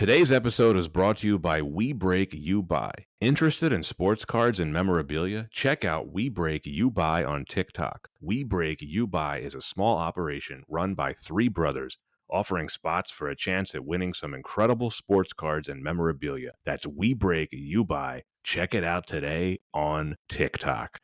Today's episode is brought to you by We Break You Buy. Interested in sports cards and memorabilia? Check out We Break You Buy on TikTok. We Break You Buy is a small operation run by three brothers, offering spots for a chance at winning some incredible sports cards and memorabilia. That's We Break You Buy. Check it out today on TikTok.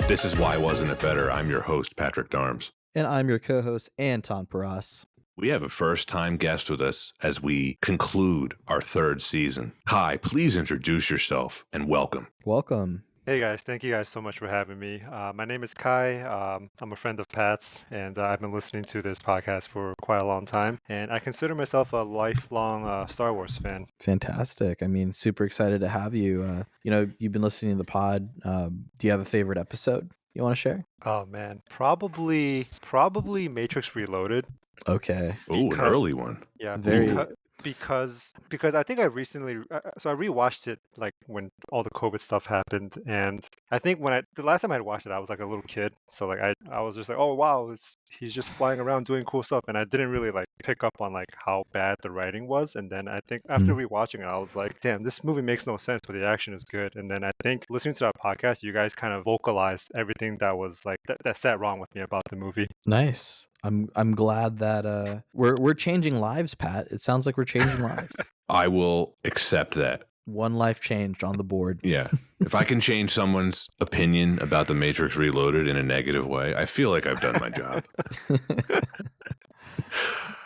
This is Why Wasn't It Better? I'm your host, Patrick Darms. And I'm your co-host, Anton Paras. We have a first-time guest with us as we conclude our third season. Kai, please introduce yourself and welcome. Welcome. Hey guys, thank you guys so much for having me. My name is Kai. I'm a friend of Pat's, and I've been listening to this podcast for quite a long time. And I consider myself a lifelong Star Wars fan. Fantastic. I mean, super excited to have you. You've been listening to the pod. Do you have a favorite episode you want to share? Oh man, probably Matrix Reloaded. Okay. Oh, an early one. Yeah, Very. because I think I recently I rewatched it like when all the COVID stuff happened, and I think the last time I had watched it I was like a little kid, so like I was just like, oh wow, he's just flying around doing cool stuff, and I didn't really like pick up on like how bad the writing was, and then I think after rewatching it I was like, damn, this movie makes no sense but the action is good. And then I think listening to that podcast you guys kind of vocalized everything that was like that sat wrong with me about the movie. Nice. I'm glad that we're changing lives, Pat. It sounds like we're changing lives. I will accept that. One life changed on the board. Yeah. If I can change someone's opinion about The Matrix Reloaded in a negative way, I feel like I've done my job.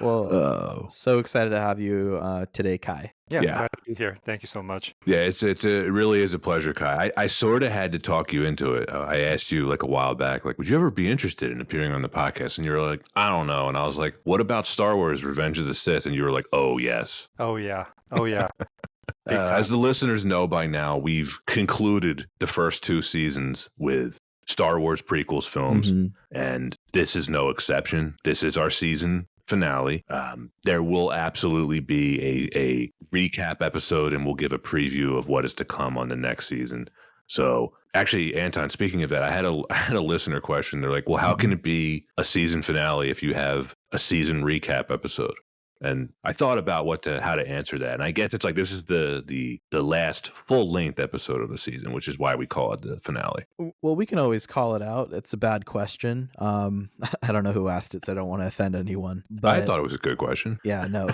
Well, so excited to have you today, Kai. Yeah, glad to be here. Thank you so much. Yeah, it really is a pleasure, Kai. I sort of had to talk you into it. I asked you like a while back, like, would you ever be interested in appearing on the podcast? And you were like, I don't know. And I was like, what about Star Wars: Revenge of the Sith? And you were like, oh yes. Oh yeah. As the listeners know by now, we've concluded the first two seasons with Star Wars prequels films, and this is no exception. This is our season finale. There will absolutely be a recap episode, and we'll give a preview of what is to come on the next season. So actually, Anton, speaking of that, I had a listener question. They're like, well, how can it be a season finale if you have a season recap episode? And I thought about how to answer that. And I guess it's like this is the last full-length episode of the season, which is why we call it the finale. Well, we can always call it out. It's a bad question. I don't know who asked it, so I don't want to offend anyone. But I thought it was a good question. Yeah, no.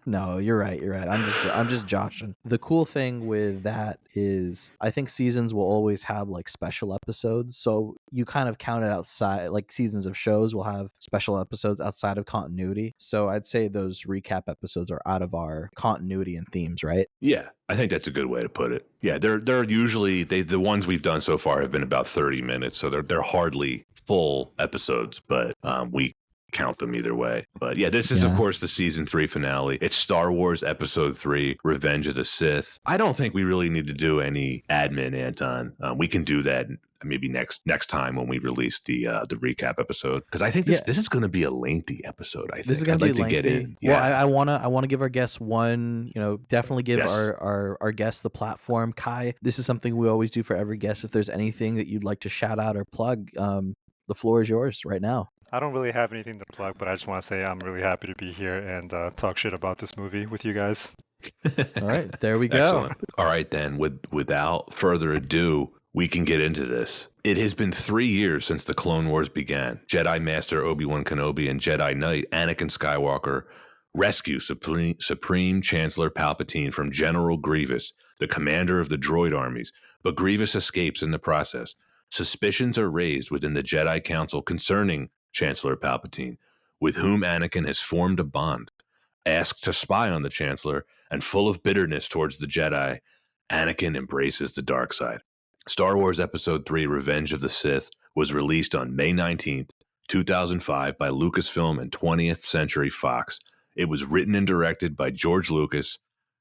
No, you're right. I'm just joshing. The cool thing with that is I think seasons will always have like special episodes. So you kind of count it outside, like seasons of shows will have special episodes outside of continuity. So I'd say those recap episodes are out of our continuity and themes, right? Yeah, I think that's a good way to put it. Yeah, they're usually the ones we've done so far have been about 30 minutes, so they're hardly full episodes, but we count them either way. But yeah, this is of course the season 3 finale. It's Star Wars Episode 3, Revenge of the Sith. I don't think we really need to do any admin, Anton. We can do that maybe next time when we release the recap episode, because I think this is going to be a lengthy episode. I think this is going to be lengthy. To get in. Yeah. Well, I want to give our guests one. Definitely give our guests the platform. Kai, this is something we always do for every guest. If there's anything that you'd like to shout out or plug, the floor is yours right now. I don't really have anything to plug, but I just want to say I'm really happy to be here and talk shit about this movie with you guys. All right, there we go. Excellent. All right, then, without further ado, we can get into this. It has been 3 years since the Clone Wars began. Jedi Master Obi-Wan Kenobi and Jedi Knight Anakin Skywalker rescue Supreme Chancellor Palpatine from General Grievous, the commander of the droid armies, but Grievous escapes in the process. Suspicions are raised within the Jedi Council concerning Chancellor Palpatine, with whom Anakin has formed a bond. Asked to spy on the Chancellor and full of bitterness towards the Jedi, Anakin embraces the dark side. Star Wars Episode 3 Revenge of the Sith was released on May 19th, 2005 by Lucasfilm and 20th Century Fox. It was written and directed by George Lucas.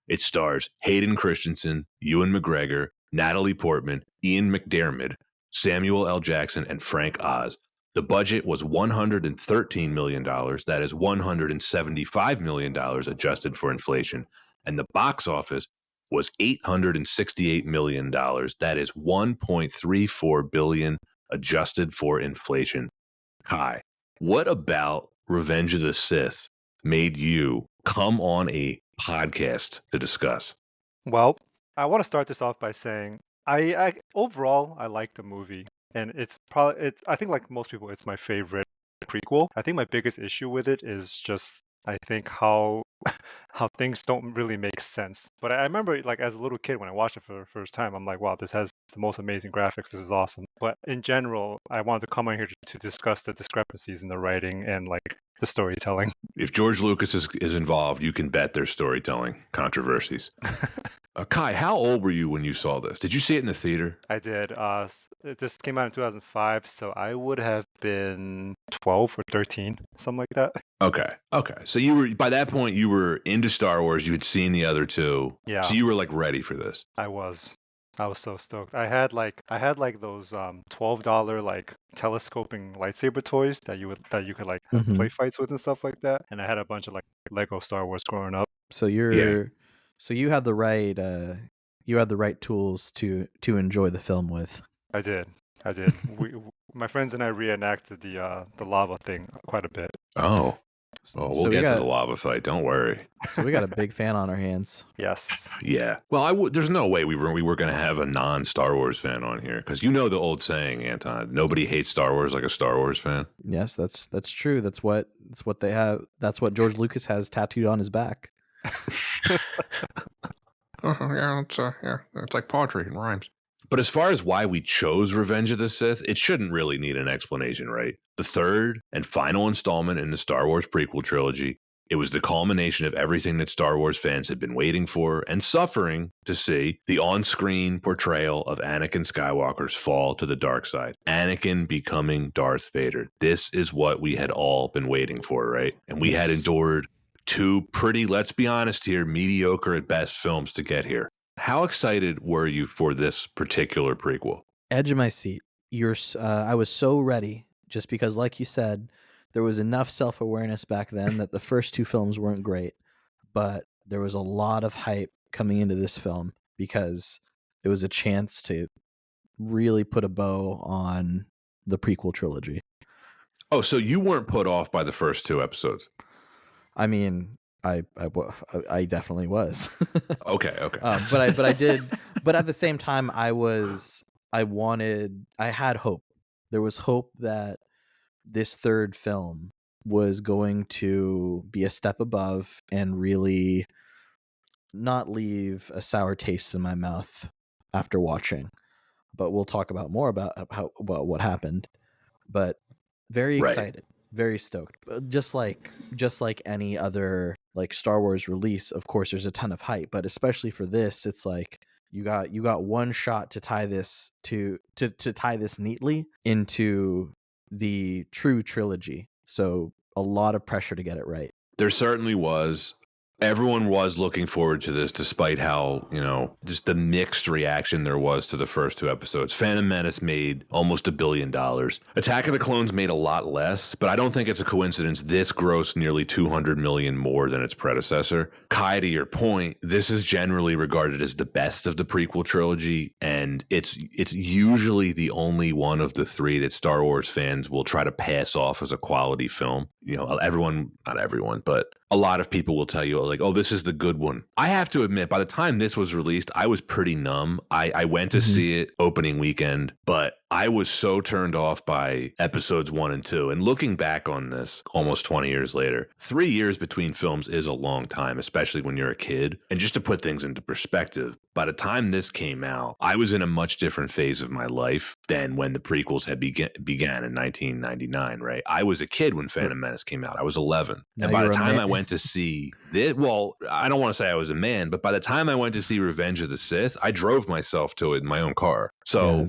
It stars Hayden Christensen, Ewan McGregor, Natalie Portman, Ian McDiarmid, Samuel L. Jackson, and Frank Oz. The budget was $113 million. That is $175 million adjusted for inflation. And the box office was $868 million. That is $1.34 billion adjusted for inflation. Kai, what about Revenge of the Sith made you come on a podcast to discuss? Well, I want to start this off by saying I overall I like the movie, and I think like most people it's my favorite prequel. I think my biggest issue with it is just I think how things don't really make sense. But I remember like as a little kid when I watched it for the first time, I'm like, wow, this has the most amazing graphics. This is awesome. But in general, I wanted to come on here to discuss the discrepancies in the writing and like the storytelling. If George Lucas is involved, you can bet there's storytelling controversies. Kai, how old were you when you saw this? Did you see it in the theater? I did. This came out in 2005, so I would have been 12 or 13, something like that. Okay. So you were by that point you were into Star Wars. You had seen the other two. Yeah. So you were like ready for this. I was so stoked. I had like those $12 like telescoping lightsaber toys that you could like have play fights with and stuff like that. And I had a bunch of like Lego Star Wars growing up. So you had the right tools to enjoy the film with. I did. My friends and I reenacted the lava thing quite a bit. Oh, we'll get to the lava fight. Don't worry. So we got a big fan on our hands. Yes. Yeah. Well, there's no way we were going to have a non-Star Wars fan on here because you know the old saying, Anton. Nobody hates Star Wars like a Star Wars fan. Yes, that's true. That's what they have. That's what George Lucas has tattooed on his back. It's like poetry and rhymes. But as far as why we chose Revenge of the Sith, it shouldn't really need an explanation, right? The third and final installment in the Star Wars prequel trilogy, it was the culmination of everything that Star Wars fans had been waiting for and suffering to see, the on-screen portrayal of Anakin Skywalker's fall to the dark side. Anakin becoming Darth Vader. This is what we had all been waiting for, right? And we had endured two pretty, let's be honest here, mediocre at best films to get here. How excited were you for this particular prequel? Edge of my seat. I was so ready, just because, like you said, there was enough self-awareness back then that the first two films weren't great, but there was a lot of hype coming into this film because it was a chance to really put a bow on the prequel trilogy. Oh, so you weren't put off by the first two episodes? I mean, I definitely was. Okay. But I did. But at the same time, I had hope. There was hope that this third film was going to be a step above and really not leave a sour taste in my mouth after watching. But we'll talk about more about what happened. But very excited. Very stoked. Just like any other like Star Wars release, of course there's a ton of hype, but especially for this, it's like you got one shot to tie this to tie this neatly into the true trilogy. So a lot of pressure to get it right. There certainly was. Everyone was looking forward to this, despite how, just the mixed reaction there was to the first two episodes. Phantom Menace made almost $1 billion. Attack of the Clones made a lot less, but I don't think it's a coincidence this grossed nearly $200 million more than its predecessor. Kai, to your point, this is generally regarded as the best of the prequel trilogy, and it's usually the only one of the three that Star Wars fans will try to pass off as a quality film. Not everyone, but a lot of people will tell you like, oh, this is the good one. I have to admit, by the time this was released, I was pretty numb. I went to see it opening weekend, but I was so turned off by episodes 1 and 2. And looking back on this almost 20 years later, 3 years between films is a long time, especially when you're a kid. And just to put things into perspective, by the time this came out, I was in a much different phase of my life than when the prequels had began in 1999, right? I was a kid when Phantom Menace came out. I was 11. And by the time I went to see this, well, I don't want to say I was a man, but by the time I went to see Revenge of the Sith, I drove myself to it in my own car. So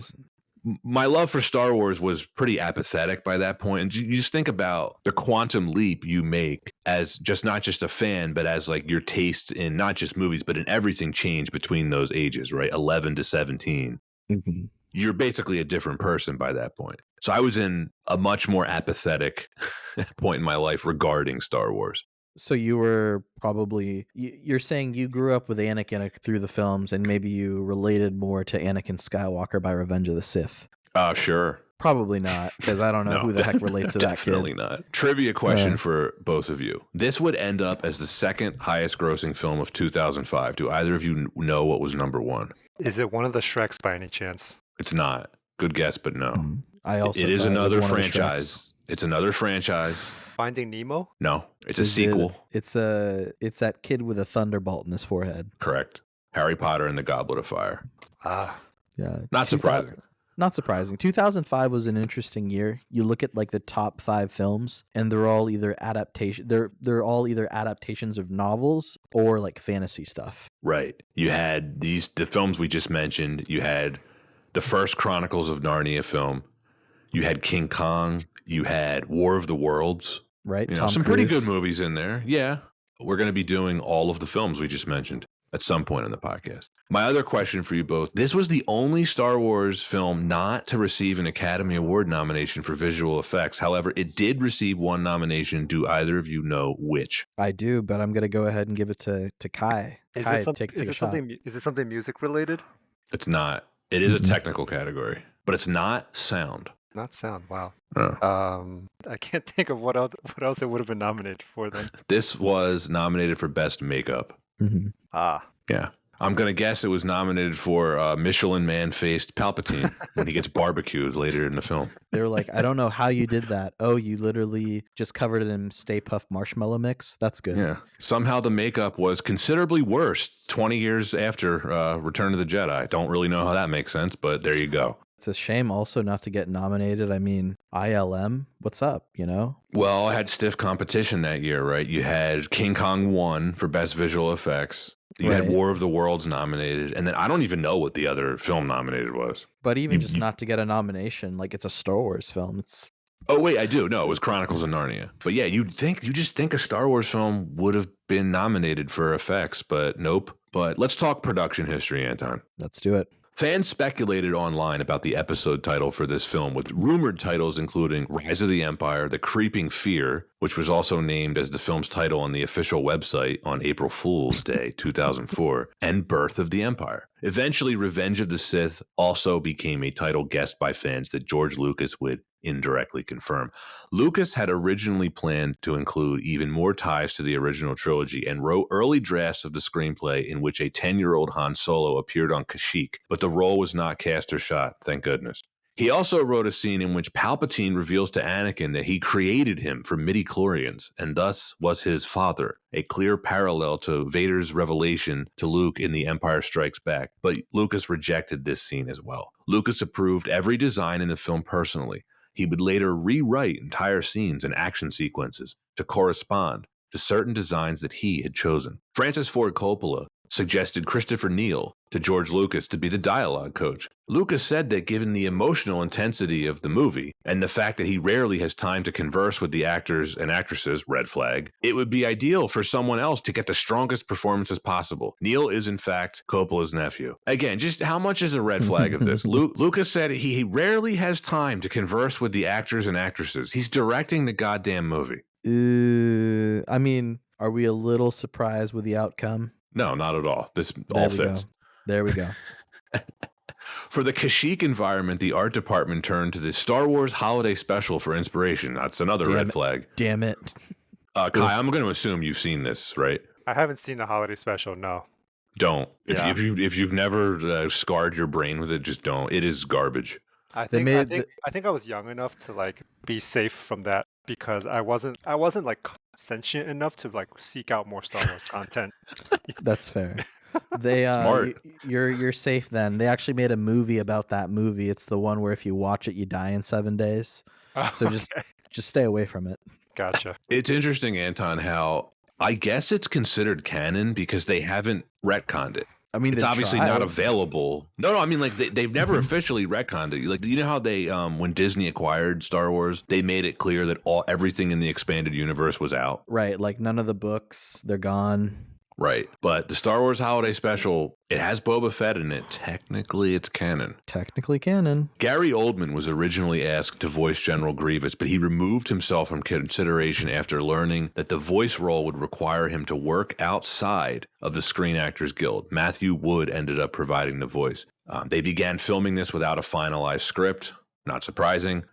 my love for Star Wars was pretty apathetic by that point. And you just think about the quantum leap you make as just not just a fan, but as like your taste in not just movies, but in everything changed between those ages, right? 11 to 17. Mm-hmm. You're basically a different person by that point. So I was in a much more apathetic point in my life regarding Star Wars. So you were probably, you're saying you grew up with Anakin through the films, and maybe you related more to Anakin Skywalker by Revenge of the Sith. Sure. Probably not, because I don't know who the heck relates to that kid. Definitely not. Trivia question for both of you. This would end up as the second highest grossing film of 2005. Do either of you know what was number one? Is it one of the Shreks by any chance? It's not. Good guess, but no. I also it is thought it was another one of the franchise. It's another franchise. Finding Nemo? No, it's a sequel. It's that kid with a thunderbolt in his forehead. Correct. Harry Potter and the Goblet of Fire. Ah. Yeah. Not surprising. Not surprising. 2005 was an interesting year. You look at like the top 5 films, and they're all either They're all either adaptations of novels or like fantasy stuff. Right. You had the films we just mentioned. You had the first Chronicles of Narnia film. You had King Kong. You had War of the Worlds. Right. Some pretty good movies in there. Yeah. We're going to be doing all of the films we just mentioned at some point in the podcast. My other question for you both, this was the only Star Wars film not to receive an Academy Award nomination for visual effects. However, it did receive one nomination. Do either of you know which? I do, but I'm going to go ahead and give it to Kai. Is Kai, it something music related? It's not. It is a technical category, but it's not sound. Not sound. Wow. Oh. I can't think of what else it would have been nominated for then. This was nominated for Best Makeup. Mm-hmm. Ah. Yeah. I'm going to guess it was nominated for Michelin Man-faced Palpatine when he gets barbecued later in the film. They were like, I don't know how you did that. Oh, you literally just covered it in Stay Puft Marshmallow Mix? That's good. Yeah. Somehow the makeup was considerably worse 20 years after Return of the Jedi. Don't really know how that makes sense, but there you go. It's a shame also not to get nominated. I mean, ILM, what's up, you know? Well, I had stiff competition that year, right? You had King Kong 1 for Best Visual Effects. You had War of the Worlds nominated. And then I don't even know what the other film nominated was. But even just not to get a nomination, like it's a Star Wars film. It's... Oh, wait, I do. No, it was Chronicles of Narnia. But yeah, you just think a Star Wars film would have been nominated for effects, but nope. But let's talk production history, Anton. Let's do it. Fans speculated online about the episode title for this film, with rumored titles including Rise of the Empire, The Creeping Fear, which was also named as the film's title on the official website on April Fool's Day, 2004, and Birth of the Empire. Eventually, Revenge of the Sith also became a title guessed by fans that George Lucas would indirectly confirm. Lucas had originally planned to include even more ties to the original trilogy and wrote early drafts of the screenplay in which a 10-year-old Han Solo appeared on Kashyyyk, but the role was not cast or shot, thank goodness. He also wrote a scene in which Palpatine reveals to Anakin that he created him from midi-chlorians and thus was his father, a clear parallel to Vader's revelation to Luke in The Empire Strikes Back. But Lucas rejected this scene as well. Lucas approved every design in the film personally. He would later rewrite entire scenes and action sequences to correspond to certain designs that he had chosen. Francis Ford Coppola suggested Christopher Neal to George Lucas to be the dialogue coach. Lucas said that given the emotional intensity of the movie and the fact that he rarely has time to converse with the actors and actresses, red flag, it would be ideal for someone else to get the strongest performances possible. Neal is, in fact, Coppola's nephew. Again, just how much is a red flag of this? Lucas said he rarely has time to converse with the actors and actresses. He's directing the goddamn movie. I mean, are we a little surprised with the outcome? No, not at all. This all fits. There we go. For the Kashyyyk environment, the art department turned to the Star Wars Holiday Special for inspiration. That's another red flag. Damn it. Kai, I'm going to assume you've seen this, right? I haven't seen the holiday special, no. Don't. If you've never scarred your brain with it, just don't. It is garbage. I think I was young enough to like be safe from that because I wasn't like sentient enough to like seek out more Star Wars content. That's fair. They Smart. You're safe then. They actually made a movie about that movie. It's the one where if you watch it, you die in 7 days. So just stay away from it. Gotcha. It's interesting, Anton, how I guess it's considered canon because they haven't retconned it. I mean, it's they obviously not tried. available. No, I mean, like they've never officially retconned it. Like, you know how they when Disney acquired Star Wars, they made it clear that everything in the expanded universe was out. Right, like none of the books, they're gone. Right. But the Star Wars Holiday Special, it has Boba Fett in it. Technically, it's canon. Technically canon. Gary Oldman was originally asked to voice General Grievous, but he removed himself from consideration after learning that the voice role would require him to work outside of the Screen Actors Guild. Matthew Wood ended up providing the voice. They began filming this without a finalized script. Not surprising.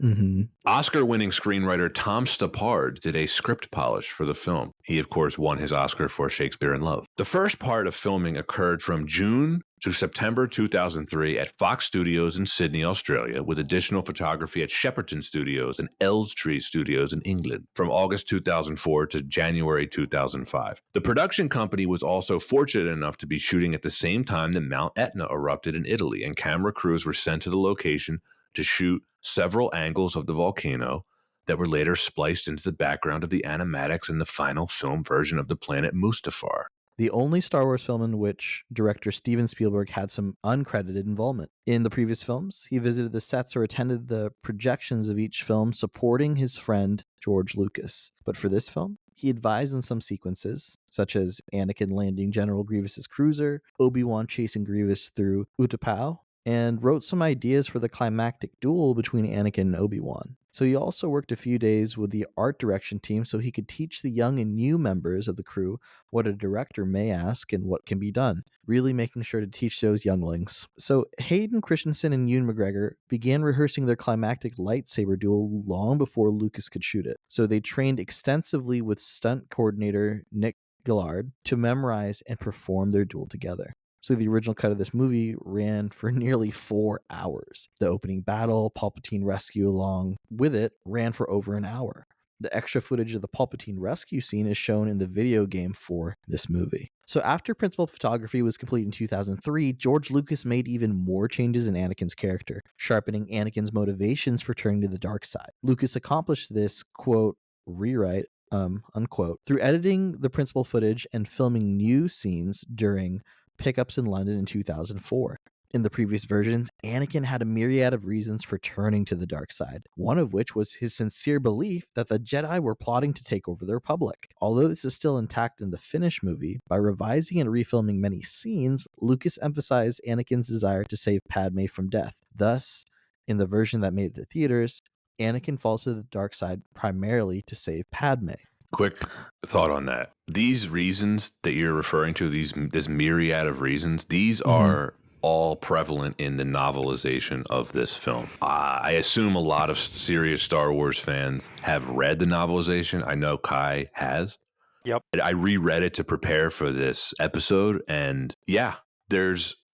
Oscar-winning screenwriter Tom Stoppard did a script polish for the film. He, of course, won his Oscar for Shakespeare in Love. The first part of filming occurred from June to September 2003 at Fox Studios in Sydney, Australia, with additional photography at Shepperton Studios and Elstree Studios in England from August 2004 to January 2005. The production company was also fortunate enough to be shooting at the same time that Mount Etna erupted in Italy, and camera crews were sent to the location to shoot several angles of the volcano that were later spliced into the background of the animatics in the final film version of the planet Mustafar. The only Star Wars film in which director Steven Spielberg had some uncredited involvement. In the previous films, he visited the sets or attended the projections of each film, supporting his friend George Lucas. But for this film, he advised in some sequences, such as Anakin landing General Grievous's cruiser, Obi-Wan chasing Grievous through Utapau, and wrote some ideas for the climactic duel between Anakin and Obi-Wan. So he also worked a few days with the art direction team so he could teach the young and new members of the crew what a director may ask and what can be done, really making sure to teach those younglings. So Hayden Christensen and Ewan McGregor began rehearsing their climactic lightsaber duel long before Lucas could shoot it. So they trained extensively with stunt coordinator Nick Gillard to memorize and perform their duel together. So the original cut of this movie ran for nearly 4 hours. The opening battle, Palpatine rescue along with it, ran for over an hour. The extra footage of the Palpatine rescue scene is shown in the video game for this movie. So after principal photography was complete in 2003, George Lucas made even more changes in Anakin's character, sharpening Anakin's motivations for turning to the dark side. Lucas accomplished this, quote, rewrite, unquote, through editing the principal footage and filming new scenes during pickups in London in 2004. In the previous versions, Anakin had a myriad of reasons for turning to the dark side, one of which was his sincere belief that the Jedi were plotting to take over the Republic. Although this is still intact in the finished movie, by revising and refilming many scenes, Lucas emphasized Anakin's desire to save Padme from death. Thus, in the version that made it to theaters, Anakin falls to the dark side primarily to save Padme. Quick thought on that. These reasons that you're referring to, this myriad of reasons, these are all prevalent in the novelization of this film. I assume a lot of serious Star Wars fans have read the novelization. I know Kai has. Yep. I reread it to prepare for this episode, and yeah,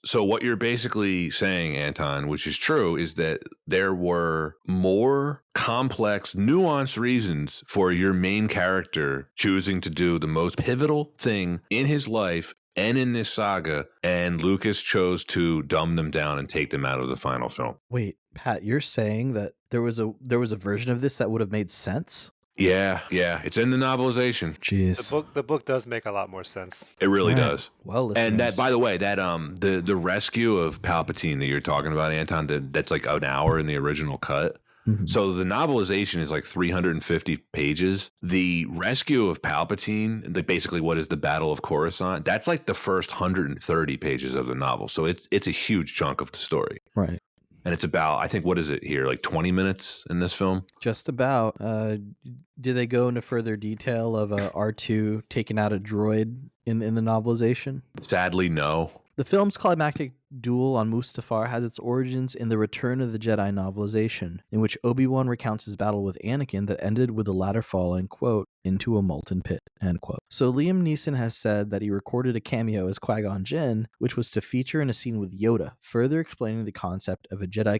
so what you're basically saying, Anton, which is true, is that there were more complex, nuanced reasons for your main character choosing to do the most pivotal thing in his life and in this saga, and Lucas chose to dumb them down and take them out of the final film. Wait, Pat, you're saying that there was a version of this that would have made sense? Yeah, it's in the novelization. Jeez. The book does make a lot more sense. It really does. Well, listeners. And that, by the way, that the rescue of Palpatine that you're talking about, Anton, that's like an hour in the original cut. So the novelization is like 350 pages. The rescue of Palpatine, basically what is the Battle of Coruscant, that's like the first 130 pages of the novel. So it's a huge chunk of the story. Right. And it's about, I think, what is it here, like 20 minutes in this film? Just about. Did they go into further detail of R2 taking out a droid in the novelization? Sadly, no. The film's climactic duel on Mustafar has its origins in the Return of the Jedi novelization, in which Obi-Wan recounts his battle with Anakin that ended with the latter falling, quote, into a molten pit, end quote. So Liam Neeson has said that he recorded a cameo as Qui-Gon Jinn, which was to feature in a scene with Yoda, further explaining the concept of a Jedi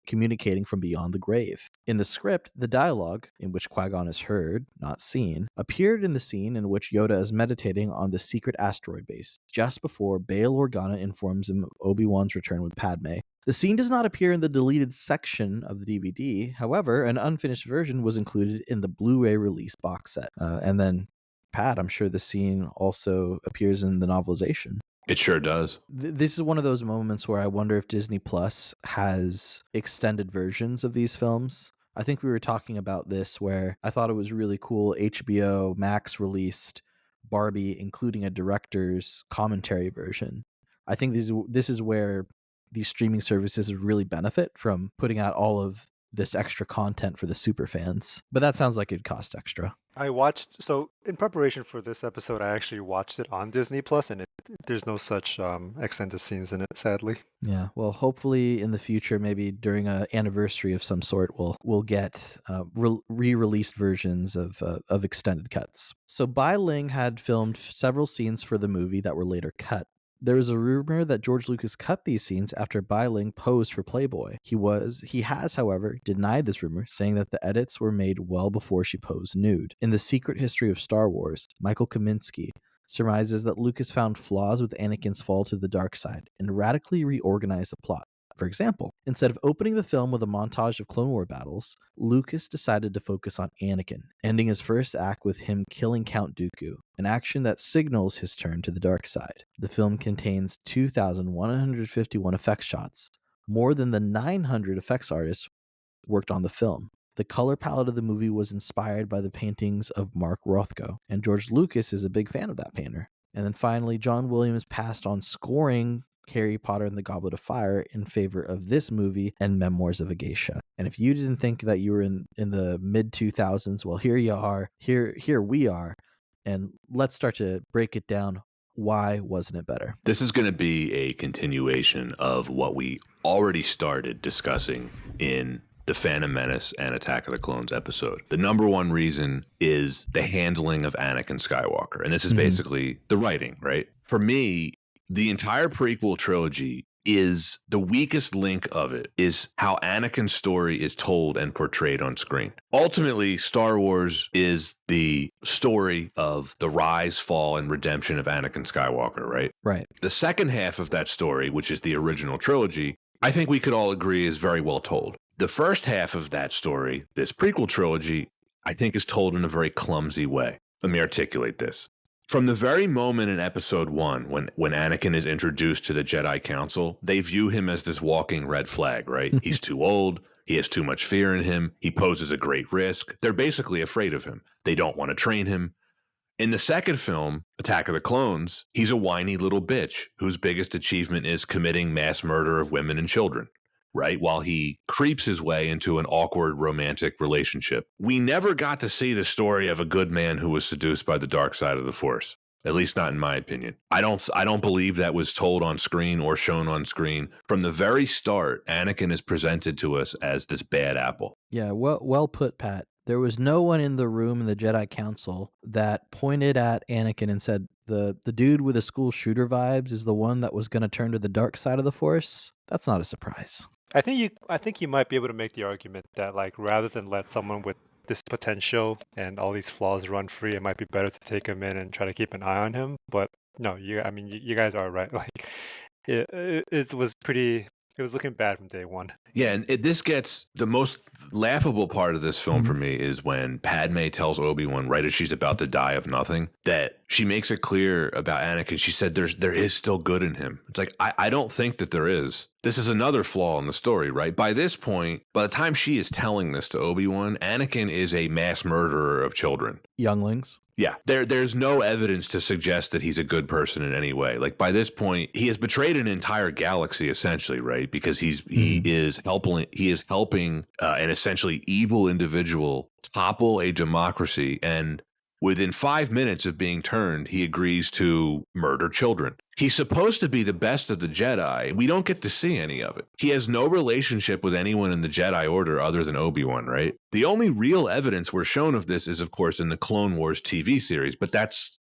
communicating from beyond the grave. In the script, the dialogue, in which Qui-Gon is heard, not seen, appeared in the scene in which Yoda is meditating on the secret asteroid base, just before Bail Organa informs him of Obi-Wan's return with Padme. The scene does not appear in the deleted section of the DVD. However, an unfinished version was included in the Blu-ray release box set. And then, Pat, I'm sure the scene also appears in the novelization. It sure does. This is one of those moments where I wonder if Disney Plus has extended versions of these films. I think we were talking about this where I thought it was really cool. HBO Max released Barbie, including a director's commentary version. I think this is where these streaming services really benefit from putting out all of this extra content for the super fans. But that sounds like it'd cost extra. I watched, so in preparation for this episode, I actually watched it on Disney Plus, and there's no such extended scenes in it, sadly. Yeah, well, hopefully in the future, maybe during an anniversary of some sort, we'll get re-released versions of extended cuts. So Bai Ling had filmed several scenes for the movie that were later cut. There is a rumor that George Lucas cut these scenes after Bai Ling posed for Playboy. He has, however, denied this rumor, saying that the edits were made well before she posed nude. In The Secret History of Star Wars, Michael Kaminsky surmises that Lucas found flaws with Anakin's fall to the dark side and radically reorganized the plot. For example, instead of opening the film with a montage of Clone War battles, Lucas decided to focus on Anakin, ending his first act with him killing Count Dooku, an action that signals his turn to the dark side. The film contains 2,151 effects shots, more than the 900 effects artists worked on the film. The color palette of the movie was inspired by the paintings of Mark Rothko, and George Lucas is a big fan of that painter. And then finally, John Williams passed on scoring Harry Potter and the Goblet of Fire in favor of this movie and Memoirs of a Geisha. And if you didn't think that you were in the mid-2000s, well, here you are. Here we are. And let's start to break it down. Why wasn't it better? This is going to be a continuation of what we already started discussing in the Phantom Menace and Attack of the Clones episode. The number one reason is the handling of Anakin Skywalker. And this is basically the writing, right? For me, the entire prequel trilogy is the weakest link of it is how Anakin's story is told and portrayed on screen. Ultimately, Star Wars is the story of the rise, fall, and redemption of Anakin Skywalker, right? Right. The second half of that story, which is the original trilogy, I think we could all agree is very well told. The first half of that story, this prequel trilogy, I think is told in a very clumsy way. Let me articulate this. From the very moment in episode 1, when Anakin is introduced to the Jedi Council, they view him as this walking red flag, right? He's too old. He has too much fear in him. He poses a great risk. They're basically afraid of him. They don't want to train him. In the second film, Attack of the Clones, he's a whiny little bitch whose biggest achievement is committing mass murder of women and children, right? While he creeps his way into an awkward romantic relationship. We never got to see the story of a good man who was seduced by the dark side of the Force. At least not in my opinion. I don't believe that was told on screen or shown on screen. From the very start, Anakin is presented to us as this bad apple. Yeah, well put, Pat. There was no one in the room in the Jedi Council that pointed at Anakin and said, the dude with the school shooter vibes is the one that was going to turn to the dark side of the Force. That's not a surprise. I think you might be able to make the argument that, like, rather than let someone with this potential and all these flaws run free, it might be better to take him in and try to keep an eye on him. But no, you guys are right. Like, it was pretty. It was looking bad from day one. Yeah, and this gets the most laughable part of this film for me is when Padme tells Obi-Wan right as she's about to die of nothing that she makes it clear about Anakin. She said there is still good in him. It's like, I don't think that there is. This is another flaw in the story, right? By this point, by the time she is telling this to Obi-Wan, Anakin is a mass murderer of children. Younglings. Yeah, there's no evidence to suggest that he's a good person in any way. Like, by this point, he has betrayed an entire galaxy essentially, right? Because he is helping an essentially evil individual topple a democracy, and within 5 minutes of being turned, he agrees to murder children. He's supposed to be the best of the Jedi. We don't get to see any of it. He has no relationship with anyone in the Jedi Order other than Obi-Wan, right? The only real evidence we're shown of this is, of course, in the Clone Wars TV series, but that's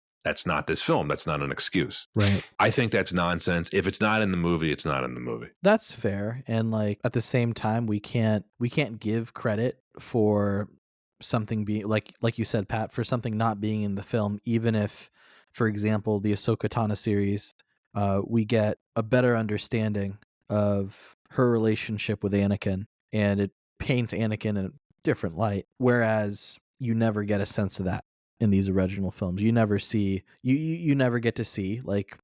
not this film. That's not an excuse. Right. I think that's nonsense. If it's not in the movie, it's not in the movie. That's fair. And like at the same time, we can't give credit for something being like you said, Pat, for something not being in the film, even if, for example, the Ahsoka Tano series, we get a better understanding of her relationship with Anakin, and it paints Anakin in a different light, whereas you never get a sense of that in these original films. You never see you never get to see like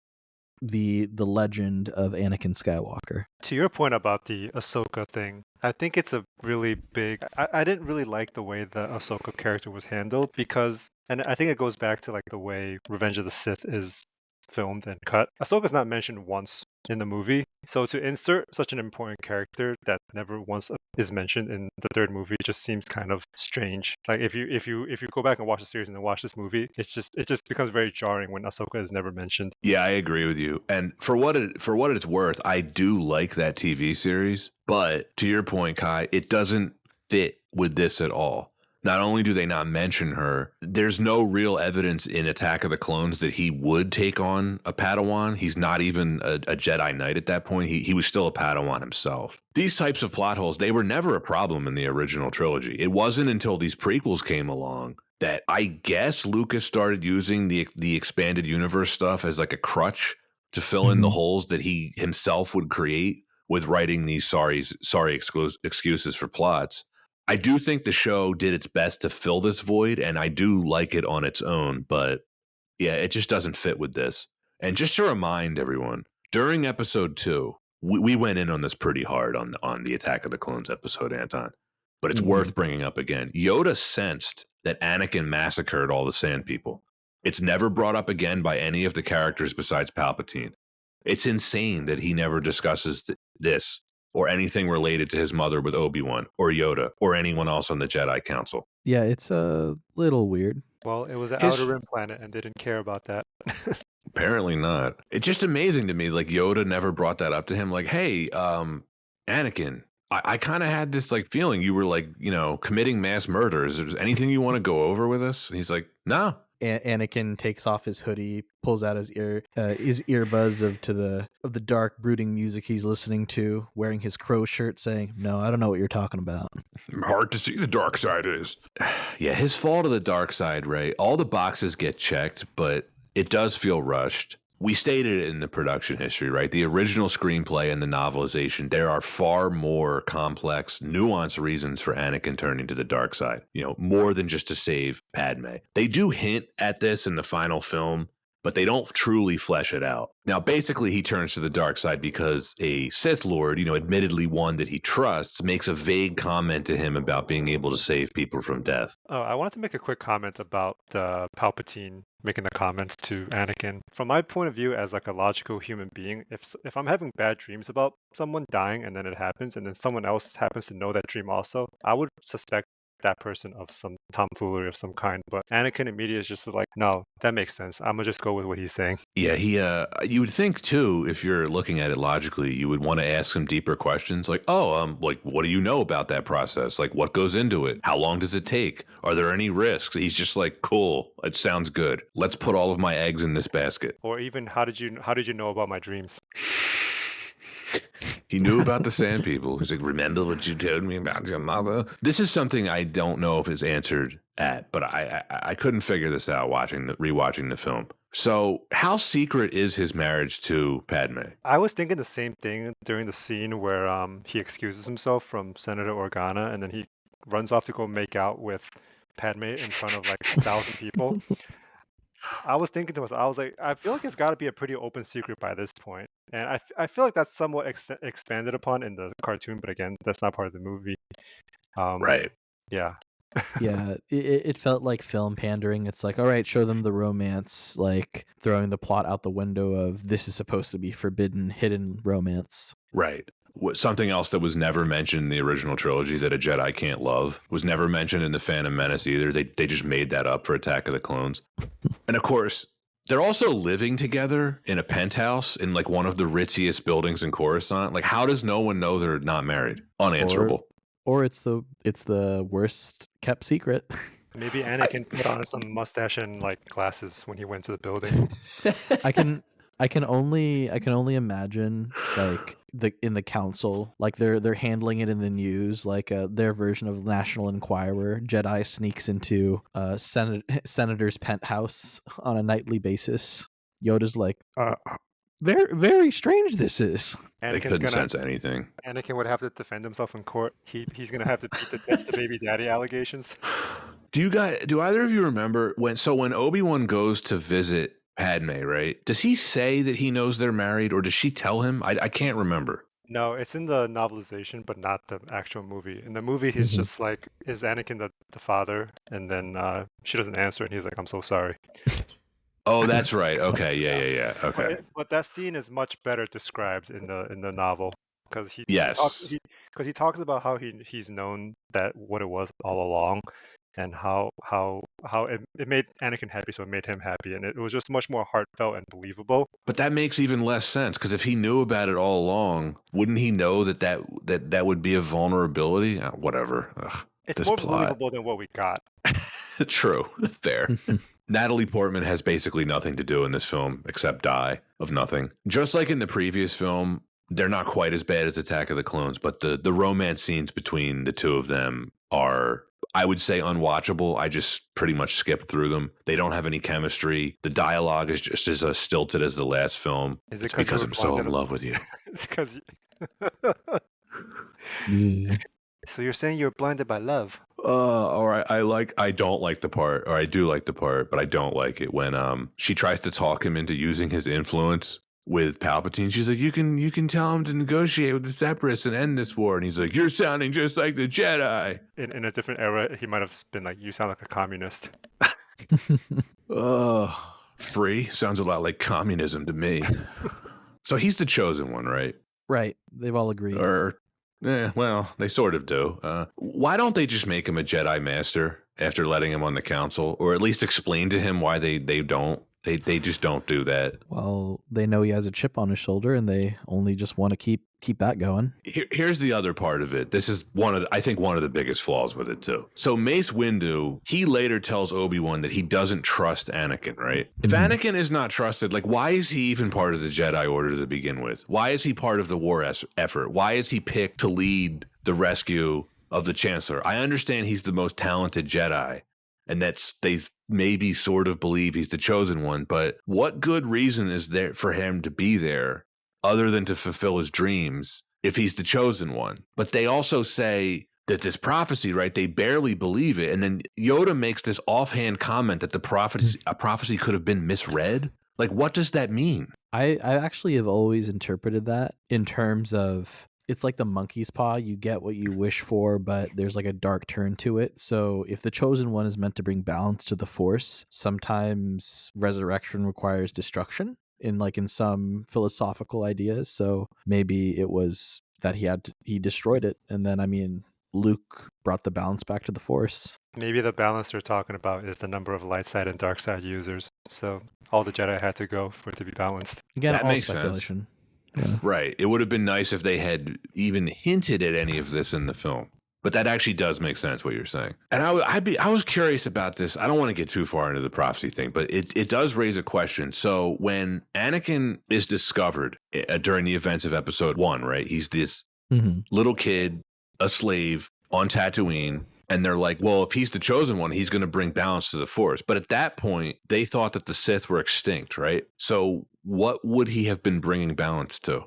the legend of Anakin Skywalker. To your point about the Ahsoka thing, I think it's a really big. I didn't really like the way the Ahsoka character was handled because, and I think it goes back to like the way Revenge of the Sith is filmed and cut. Ahsoka's not mentioned once in the movie, so to insert such an important character that never once is mentioned in the third movie just seems kind of strange. Like if you go back and watch the series and then watch this movie, it just becomes very jarring when Ahsoka is never mentioned. Yeah, I agree with you. And for what it's worth, I do like that TV series. But to your point, Kai, it doesn't fit with this at all. Not only do they not mention her, there's no real evidence in Attack of the Clones that he would take on a Padawan. He's not even a Jedi Knight at that point. He was still a Padawan himself. These types of plot holes, they were never a problem in the original trilogy. It wasn't until these prequels came along that I guess Lucas started using the expanded universe stuff as like a crutch to fill in the holes that he himself would create with writing these sorry excuses for plots. I do think the show did its best to fill this void, and I do like it on its own, but yeah, it just doesn't fit with this. And just to remind everyone, during episode 2, we went in on this pretty hard on the Attack of the Clones episode, Anton. But it's worth bringing up again. Yoda sensed that Anakin massacred all the Sand People. It's never brought up again by any of the characters besides Palpatine. It's insane that he never discusses this or anything related to his mother with Obi-Wan or Yoda or anyone else on the Jedi Council. Yeah, it's a little weird. Well, it was an Outer Rim planet and they didn't care about that. Apparently not. It's just amazing to me, like Yoda never brought that up to him. Like, hey, Anakin, I kind of had this like feeling you were like, committing mass murder. Is there anything you want to go over with us? And he's like, no. Anakin takes off his hoodie, pulls out his earbuds of the dark, brooding music he's listening to, wearing his crow shirt, saying, "No, I don't know what you're talking about." Hard to see the dark side is. Yeah, his fall to the dark side, right? All the boxes get checked, but it does feel rushed. We stated it in the production history, right? The original screenplay and the novelization, there are far more complex, nuanced reasons for Anakin turning to the dark side, more than just to save Padme. They do hint at this in the final film, but they don't truly flesh it out. Now, basically, he turns to the dark side because a Sith Lord, admittedly one that he trusts, makes a vague comment to him about being able to save people from death. Oh, I wanted to make a quick comment about Palpatine making the comments to Anakin. From my point of view as like a logical human being, if I'm having bad dreams about someone dying and then it happens and then someone else happens to know that dream also, I would suspect that person of some tomfoolery of some kind. But Anakin immediately is just like, no, that makes sense. I'm gonna just go with what he's saying. Yeah, you would think too, if you're looking at it logically, you would want to ask some deeper questions like, like what do you know about that process? Like what goes into it? How long does it take? Are there any risks? He's just like, cool, it sounds good. Let's put all of my eggs in this basket. Or even how did you know about my dreams? He knew about the Sand People. He's like, remember what you told me about your mother? This is something I don't know if it's answered at, but I couldn't figure this out rewatching the film. So how secret is his marriage to Padme? I was thinking the same thing during the scene where he excuses himself from Senator Organa and then he runs off to go make out with Padme in front of like 1,000 people. I was thinking to myself, I was like, I feel like it's got to be a pretty open secret by this point. And I feel like that's somewhat expanded upon in the cartoon, but again, that's not part of the movie. Right. Yeah. Yeah, it felt like film pandering. It's like, all right, show them the romance, like throwing the plot out the window of this is supposed to be forbidden, hidden romance. Right. Something else that was never mentioned in the original trilogy that a Jedi can't love was never mentioned in the Phantom Menace either. They just made that up for Attack of the Clones. And of course, they're also living together in a penthouse in like one of the ritziest buildings in Coruscant. Like, how does no one know they're not married? Unanswerable. Or it's the worst kept secret. Maybe Anakin put on some mustache and like glasses when he went to the building. I can only imagine like in the council, like they're handling it in the news, like their version of National Enquirer. Jedi sneaks into senator's penthouse on a nightly basis. Yoda's like, very very strange this is. They couldn't sense anything. Anakin would have to defend himself in court. He's gonna have to beat the baby daddy allegations. Do either of you remember when Obi-Wan goes to visit Padme, right? Does he say that he knows they're married, or does she tell him? I can't remember. No, it's in the novelization, but not the actual movie. In the movie, he's just like, is Anakin the father? And then she doesn't answer, and he's like, I'm so sorry. Oh, that's right. Okay, yeah. Okay. But that scene is much better described in the novel because Yes. he talks about how he's known that what it was all along, and how it made Anakin happy, so it made him happy, and it was just much more heartfelt and believable. But that makes even less sense, because if he knew about it all along, wouldn't he know that would be a vulnerability? Whatever. Ugh, It's this more plot. believable than what we got. True. Fair. Natalie Portman has basically nothing to do in this film except die of nothing. Just like in the previous film, they're not quite as bad as Attack of the Clones, but the romance scenes between the two of them are, I would say, unwatchable. I just pretty much skipped through them. They don't have any chemistry. The dialogue is just as stilted as the last film. It's because I'm so in love with you. It's because. Yeah. So you're saying you're blinded by love? Or I don't like the part, or I do like the part, but I don't like it when she tries to talk him into using his influence with Palpatine. She's like, you can tell him to negotiate with the Separatists and end this war, and he's like, you're sounding just like the Jedi. In a different era, he might have been like, you sound like a communist. Free sounds a lot like communism to me. So he's the chosen one, right? Right. They've all agreed. Well, they sort of do. Why don't they just make him a Jedi Master after letting him on the council, or at least explain to him why they don't? They just don't do that. Well, they know he has a chip on his shoulder, and they only just want to keep that going. Here's the other part of it. This is I think one of the biggest flaws with it too. So Mace Windu, he later tells Obi-Wan that he doesn't trust Anakin, right? If Anakin is not trusted, like, why is he even part of the Jedi Order to begin with? Why is he part of the war effort? Why is he picked to lead the rescue of the Chancellor? I understand he's the most talented Jedi, and they maybe sort of believe he's the chosen one, but what good reason is there for him to be there other than to fulfill his dreams if he's the chosen one? But they also say that this prophecy, right, they barely believe it. And then Yoda makes this offhand comment that a prophecy could have been misread. Like, what does that mean? I actually have always interpreted that in terms of, it's like the monkey's paw. You get what you wish for, but there's like a dark turn to it. So if the chosen one is meant to bring balance to the Force, sometimes resurrection requires destruction in some philosophical ideas. So maybe it was that he destroyed it, and then Luke brought the balance back to the Force. Maybe the balance they're talking about is the number of light side and dark side users. So all the Jedi had to go for it to be balanced. Again, that all makes speculation. Sense. Yeah. Right. It would have been nice if they had even hinted at any of this in the film. But that actually does make sense, what you're saying. And I was curious about this. I don't want to get too far into the prophecy thing, but it does raise a question. So when Anakin is discovered during the events of episode 1, right? He's this little kid, a slave on Tatooine. And they're like, well, if he's the chosen one, he's going to bring balance to the Force. But at that point, they thought that the Sith were extinct, right? So what would he have been bringing balance to?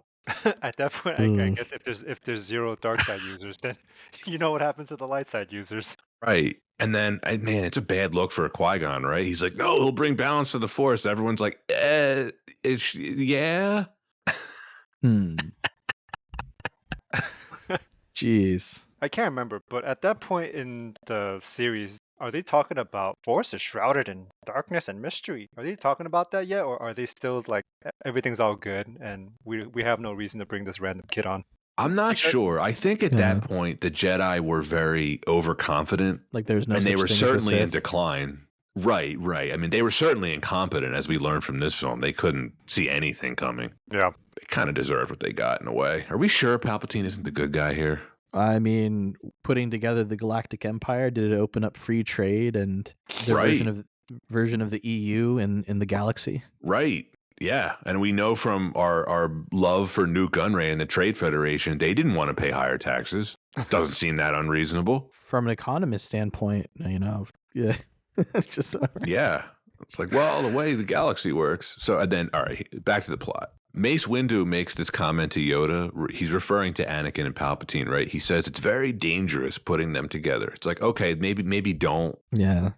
At that point, I guess if there's zero dark side users, then you know what happens to the light side users. Right. And then, man, it's a bad look for a Qui-Gon, right? He's like, no, he'll bring balance to the Force. Everyone's like, yeah. Jeez. I can't remember, but at that point in the series, are they talking about Force is shrouded in darkness and mystery? Are they talking about that yet, or are they still like everything's all good and we have no reason to bring this random kid on? I'm not sure. I think at that point the Jedi were very overconfident, like there's no, and they were certainly in Sith. decline. Right. I mean, they were certainly incompetent, as we learned from this film. They couldn't see anything coming. Yeah, they kind of deserved what they got in a way. Are we sure Palpatine isn't the good guy here? I mean, putting together the Galactic Empire, did it open up free trade and the version of the EU in the galaxy? Right. Yeah. And we know from our love for Newt Gunray and the Trade Federation, they didn't want to pay higher taxes. Doesn't seem that unreasonable. From an economist standpoint, yeah. Yeah. It's like, well, the way the galaxy works. So, and then, all right, back to the plot. Mace Windu makes this comment to Yoda. He's referring to Anakin and Palpatine, right? He says it's very dangerous putting them together. It's like, okay, maybe don't. Yeah.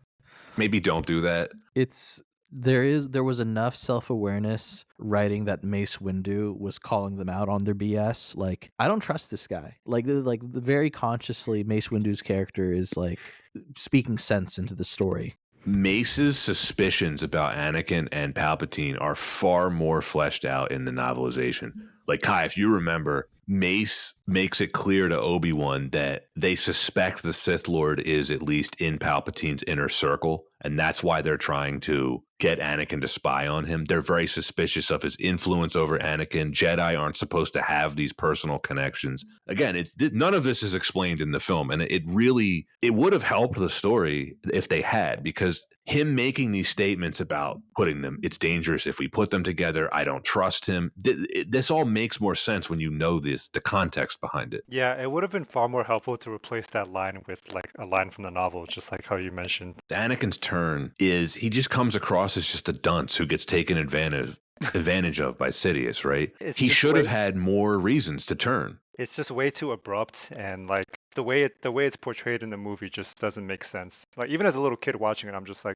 Maybe don't do that. It's there was enough self-awareness writing that Mace Windu was calling them out on their BS. Like, I don't trust this guy. Like very consciously, Mace Windu's character is like speaking sense into the story. Mace's suspicions about Anakin and Palpatine are far more fleshed out in the novelization. Like, Kai, if you remember, Mace makes it clear to Obi-Wan that they suspect the Sith Lord is at least in Palpatine's inner circle, and that's why they're trying to get Anakin to spy on him. They're very suspicious of his influence over Anakin. Jedi aren't supposed to have these personal connections. Again, none of this is explained in the film, and it would have helped the story if they had, because him making these statements about it's dangerous if we put them together, I don't trust him. This all makes more sense when you know the context behind it. Yeah, it would have been far more helpful to replace that line with like a line from the novel, just like how you mentioned. Anakin's turn is he just comes across as just a dunce who gets taken advantage of by Sidious, right? He should have had more reasons to turn. It's just way too abrupt, and like the way it's portrayed in the movie just doesn't make sense. Like, even as a little kid watching it, I'm just like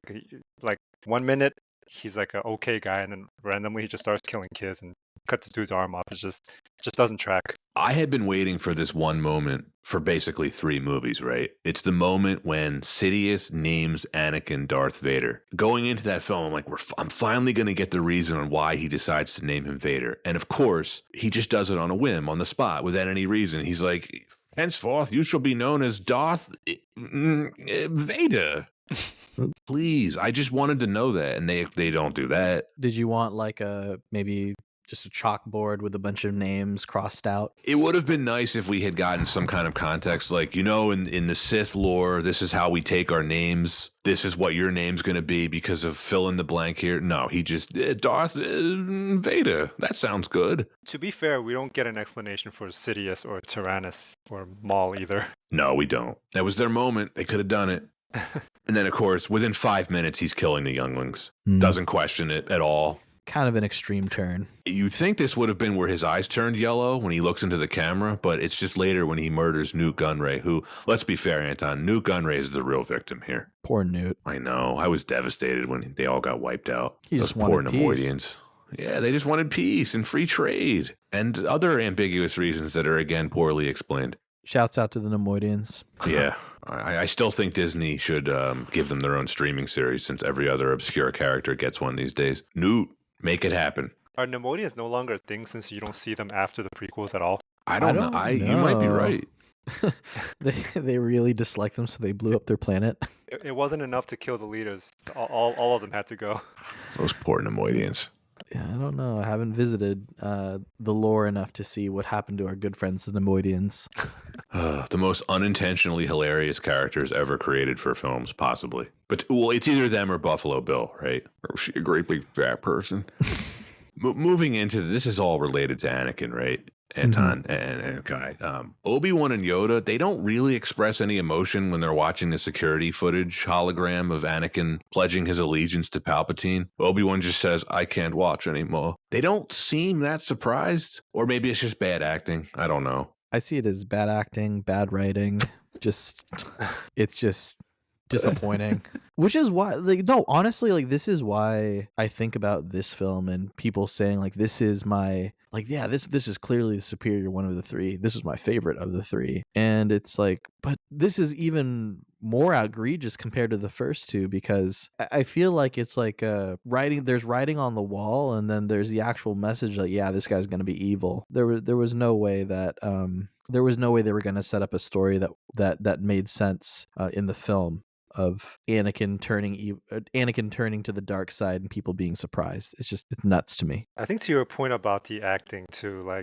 1 minute he's like an okay guy, and then randomly he just starts killing kids and cut this dude's arm off. It just doesn't track. I had been waiting for this one moment for basically 3 movies, right? It's the moment when Sidious names Anakin Darth Vader. Going into that film, I'm like, I'm finally going to get the reason on why he decides to name him Vader. And of course, he just does it on a whim, on the spot, without any reason. He's like, henceforth, you shall be known as Darth Vader. Please, I just wanted to know that, and they don't do that. Did you want like maybe just a chalkboard with a bunch of names crossed out? It would have been nice if we had gotten some kind of context, like, in the Sith lore, this is how we take our names. This is what your name's going to be because of fill in the blank here. No, he just, Darth Vader. That sounds good. To be fair, we don't get an explanation for Sidious or Tyrannus or Maul either. No, we don't. That was their moment. They could have done it. And then, of course, within 5 minutes, he's killing the younglings. Doesn't question it at all. Kind of an extreme turn. You'd think this would have been where his eyes turned yellow when he looks into the camera, but it's just later when he murders Newt Gunray, who, let's be fair, Anton, Newt Gunray is the real victim here. Poor Newt. I know. I was devastated when they all got wiped out. Those poor Nemoidians. Yeah, they just wanted peace and free trade and other ambiguous reasons that are, again, poorly explained. Shouts out to the Nemoidians. Yeah. I still think Disney should give them their own streaming series, since every other obscure character gets one these days. Newt, make it happen. Are Nemoidians no longer a thing since you don't see them after the prequels at all? I don't know. You might be right. They really disliked them, so they blew up their planet. It wasn't enough to kill the leaders. All of them had to go. Those poor Nemoidians. Yeah, I don't know. I haven't visited the lore enough to see what happened to our good friends, the Nemoidians. The most unintentionally hilarious characters ever created for films, possibly. But, well, it's either them or Buffalo Bill, right? Or is she a great big fat person? Moving into this is all related to Anakin, right? Anton and Kai. Obi-Wan and Yoda, they don't really express any emotion when they're watching the security footage hologram of Anakin pledging his allegiance to Palpatine. Obi-Wan just says, I can't watch anymore. They don't seem that surprised. Or maybe it's just bad acting. I don't know. I see it as bad acting, bad writing. It's just disappointing. Which is why, honestly, this is why I think about this film and people saying, this is my, this is clearly the superior one of the 3. This is my favorite of the 3. And it's but this is even more egregious compared to the first 2, because I feel like it's there's writing on the wall, and then there's the actual message this guy's going to be evil. There was no way that they were going to set up a story that made sense in the film of Anakin turning to the dark side and people being surprised. It's nuts to me. I think to your point about the acting too,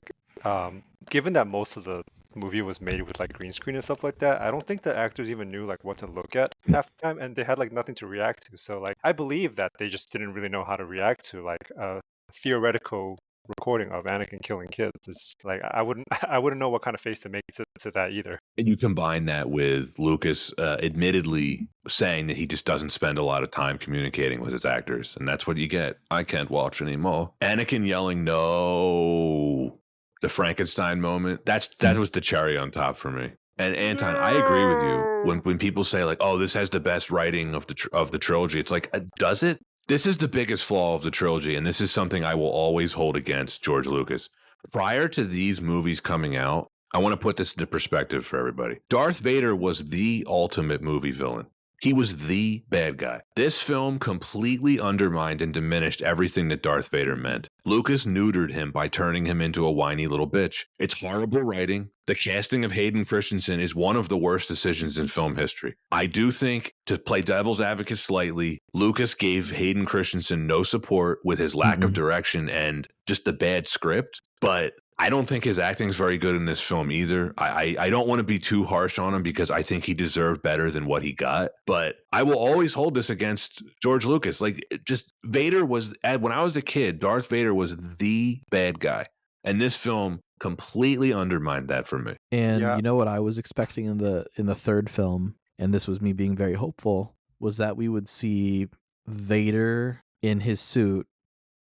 given that most of the movie was made with green screen and stuff like that, I don't think the actors even knew what to look at half the time, and they had nothing to react to. So I believe that they just didn't really know how to react to a theoretical recording of Anakin killing kids. It's I wouldn't know what kind of face to make to that either. And you combine that with Lucas admittedly saying that he just doesn't spend a lot of time communicating with his actors, and that's what you get. I can't watch anymore. Anakin yelling no, the Frankenstein moment. That was the cherry on top for me. And Anton, I agree with you when people say oh, this has the best writing of the trilogy. It's does it? This is the biggest flaw of the trilogy, and this is something I will always hold against George Lucas. Prior to these movies coming out, I want to put this into perspective for everybody. Darth Vader was the ultimate movie villain. He was the bad guy. This film completely undermined and diminished everything that Darth Vader meant. Lucas neutered him by turning him into a whiny little bitch. It's horrible writing. The casting of Hayden Christensen is one of the worst decisions in film history. I do think, to play devil's advocate slightly, Lucas gave Hayden Christensen no support with his lack of direction and just the bad script, but I don't think his acting is very good in this film either. I don't want to be too harsh on him because I think he deserved better than what he got. But I will always hold this against George Lucas. Like, just Vader was, when I was a kid, Darth Vader was the bad guy. And this film completely undermined that for me. And Yeah. you know what I was expecting in the third film, and this was me being very hopeful, was that we would see Vader in his suit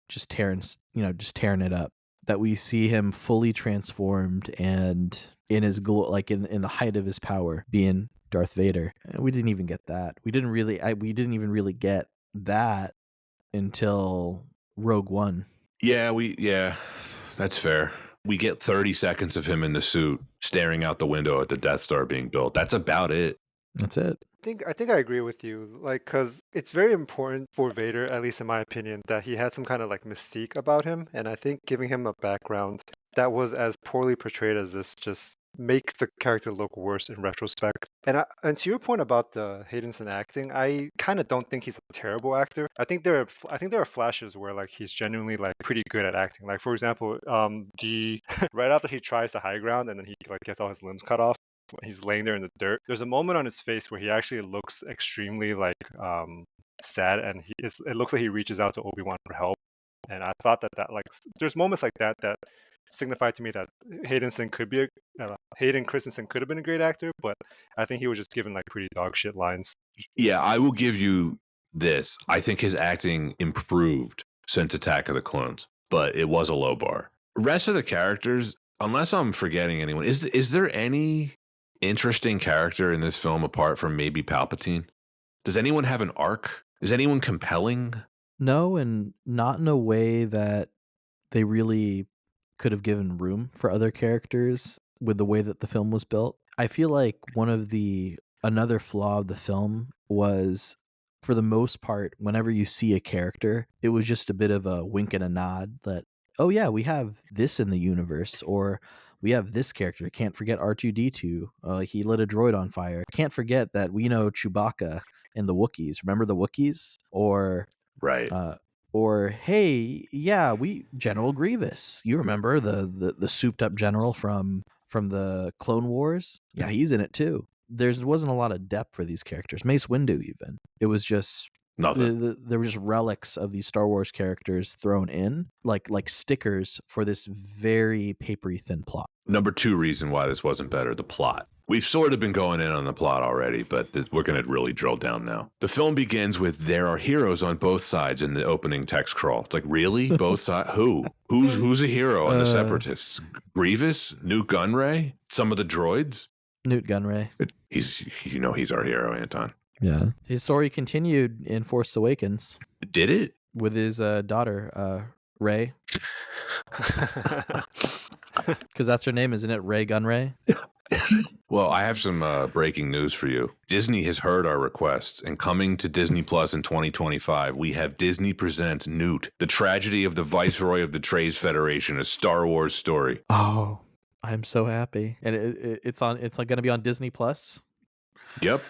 just tearing it up. That we see him fully transformed and in his like in the height of his power, being Darth Vader. And we didn't even get that. We didn't even really get that until Rogue One. Yeah, that's fair. We get 30 seconds of him in the suit staring out the window at the Death Star being built. That's about it. That's it. I think I agree with you. Like, because it's very important for Vader, at least in my opinion, that he had some kind of like mystique about him. And I think giving him a background that was as poorly portrayed as this just makes the character look worse in retrospect. And to your point about the Haydenson acting, I kind of don't think he's a terrible actor. I think there are flashes where like he's genuinely like pretty good at acting. Like, for example, the right after he tries the high ground and then he like gets all his limbs cut off, he's laying there in the dirt, there's a moment on his face where he actually looks extremely like sad, and it looks like he reaches out to Obi-Wan for help. And I thought that like there's moments like that signify to me that Hayden Christensen could have been a great actor, but I think he was just given like pretty dog shit lines. Yeah, I will give you this. I think his acting improved since Attack of the Clones, but it was a low bar. Rest of the characters, unless I'm forgetting anyone, is there any interesting character in this film apart from maybe Palpatine? Does anyone have an arc? Is anyone compelling? No, and not in a way that they really could have given room for other characters with the way that the film was built. I feel like another flaw of the film was, for the most part, whenever you see a character, it was just a bit of a wink and a nod that, oh yeah, we have this in the universe, or we have this character. Can't forget R2-D2. He lit a droid on fire. Can't forget that we know Chewbacca and the Wookiees. Remember the Wookiees? Right. Or hey, yeah, General Grievous. You remember the souped up general from the Clone Wars? Yeah, he's in it too. There wasn't a lot of depth for these characters. Mace Windu, even. It was just nothing. There were just relics of these Star Wars characters thrown in, like stickers for this very papery thin plot. Number 2 reason why this wasn't better, the plot. We've sort of been going in on the plot already, but we're going to really drill down now. The film begins with there are heroes on both sides in the opening text crawl. It's like, really? Both sides? Who? Who's a hero on the Separatists? Grievous? Newt Gunray? Some of the droids? Newt Gunray. He's our hero, Anton. Yeah. His story continued in Force Awakens. Did it? With his daughter, Rey. Because that's her name, isn't it? Rey Gunray? Well, I have some breaking news for you. Disney has heard our requests, and coming to Disney Plus in 2025, we have Disney Present Newt, The Tragedy of the Viceroy of the Trays Federation, a Star Wars story. Oh, I'm so happy. And it's like going to be on Disney Plus? Yep.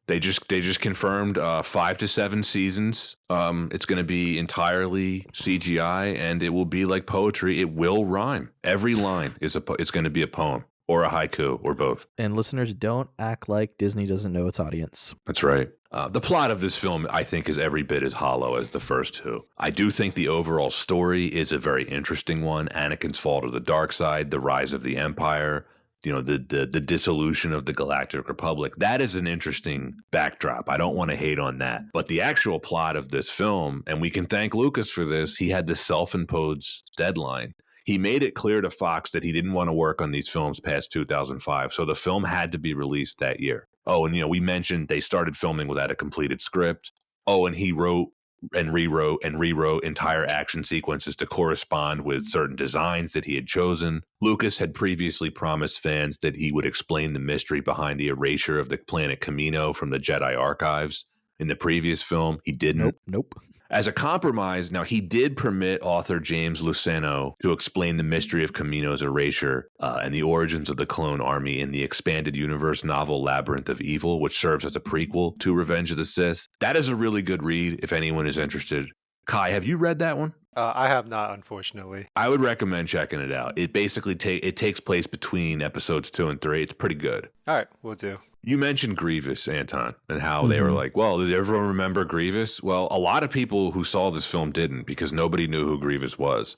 They just confirmed 5 to 7 seasons. It's going to be entirely CGI, and it will be like poetry. It will rhyme. Every line is it's going to be a poem or a haiku or both. And listeners, don't act like Disney doesn't know its audience. That's right. The plot of this film, I think, is every bit as hollow as the first two. I do think the overall story is a very interesting one. Anakin's fall to the dark side, the rise of the Empire, the dissolution of the Galactic Republic. That is an interesting backdrop. I don't want to hate on that. But the actual plot of this film, and we can thank Lucas for this, he had the self-imposed deadline. He made it clear to Fox that he didn't want to work on these films past 2005, so the film had to be released that year. Oh, and we mentioned they started filming without a completed script. Oh, and he wrote and rewrote entire action sequences to correspond with certain designs that he had chosen. Lucas had previously promised fans that he would explain the mystery behind the erasure of the planet Kamino from the Jedi archives. In the previous film, he didn't. Nope. As a compromise, now he did permit author James Luceno to explain the mystery of Kamino's erasure and the origins of the clone army in the expanded universe novel Labyrinth of Evil, which serves as a prequel to Revenge of the Sith. That is a really good read if anyone is interested. Kai, have you read that one? I have not, unfortunately. I would recommend checking it out. It basically it takes place between episodes 2 and 3. It's pretty good. All right, we'll do. You mentioned Grievous, Anton, and how they were like, well, did everyone remember Grievous? Well, a lot of people who saw this film didn't because nobody knew who Grievous was.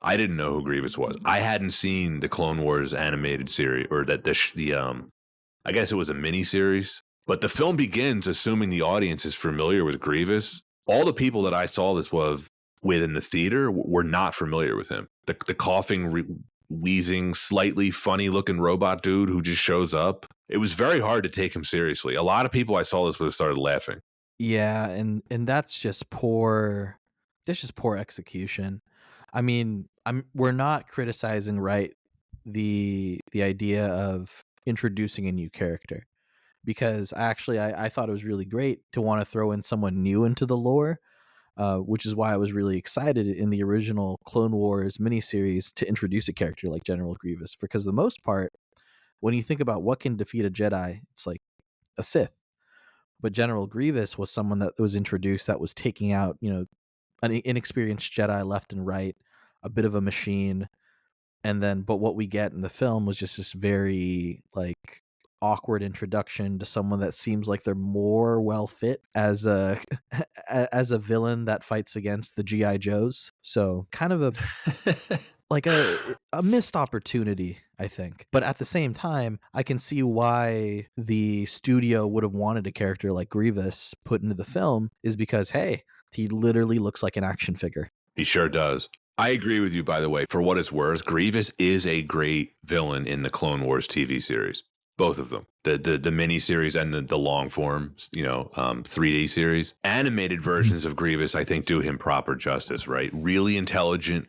I didn't know who Grievous was. I hadn't seen the Clone Wars animated series, or I guess it was a mini series. But the film begins assuming the audience is familiar with Grievous. All the people that I saw this with in the theater were not familiar with him. The coughing, wheezing, slightly funny-looking robot dude who just shows up. It was very hard to take him seriously. A lot of people I saw this with started laughing. Yeah, and that's just poor. That's just poor execution. I mean, we're not criticizing the idea of introducing a new character, because actually I thought it was really great to want to throw in someone new into the lore, which is why I was really excited in the original Clone Wars miniseries to introduce a character like General Grievous, because for the most part, when you think about what can defeat a Jedi, it's like a Sith. But General Grievous was someone that was introduced that was taking out, an inexperienced Jedi left and right, a bit of a machine. But what we get in the film was just this very awkward introduction to someone that seems like they're more well fit as a as a villain that fights against the GI Joes. So kind of a missed opportunity, I think. But at the same time, I can see why the studio would have wanted a character like Grievous put into the film, is because, hey, he literally looks like an action figure. He sure does. I agree with you, by the way. For what it's worth, Grievous is a great villain in the Clone Wars TV series. Both of them. The mini series and the long form, 3D series. Animated versions of Grievous, I think, do him proper justice, right? Really intelligent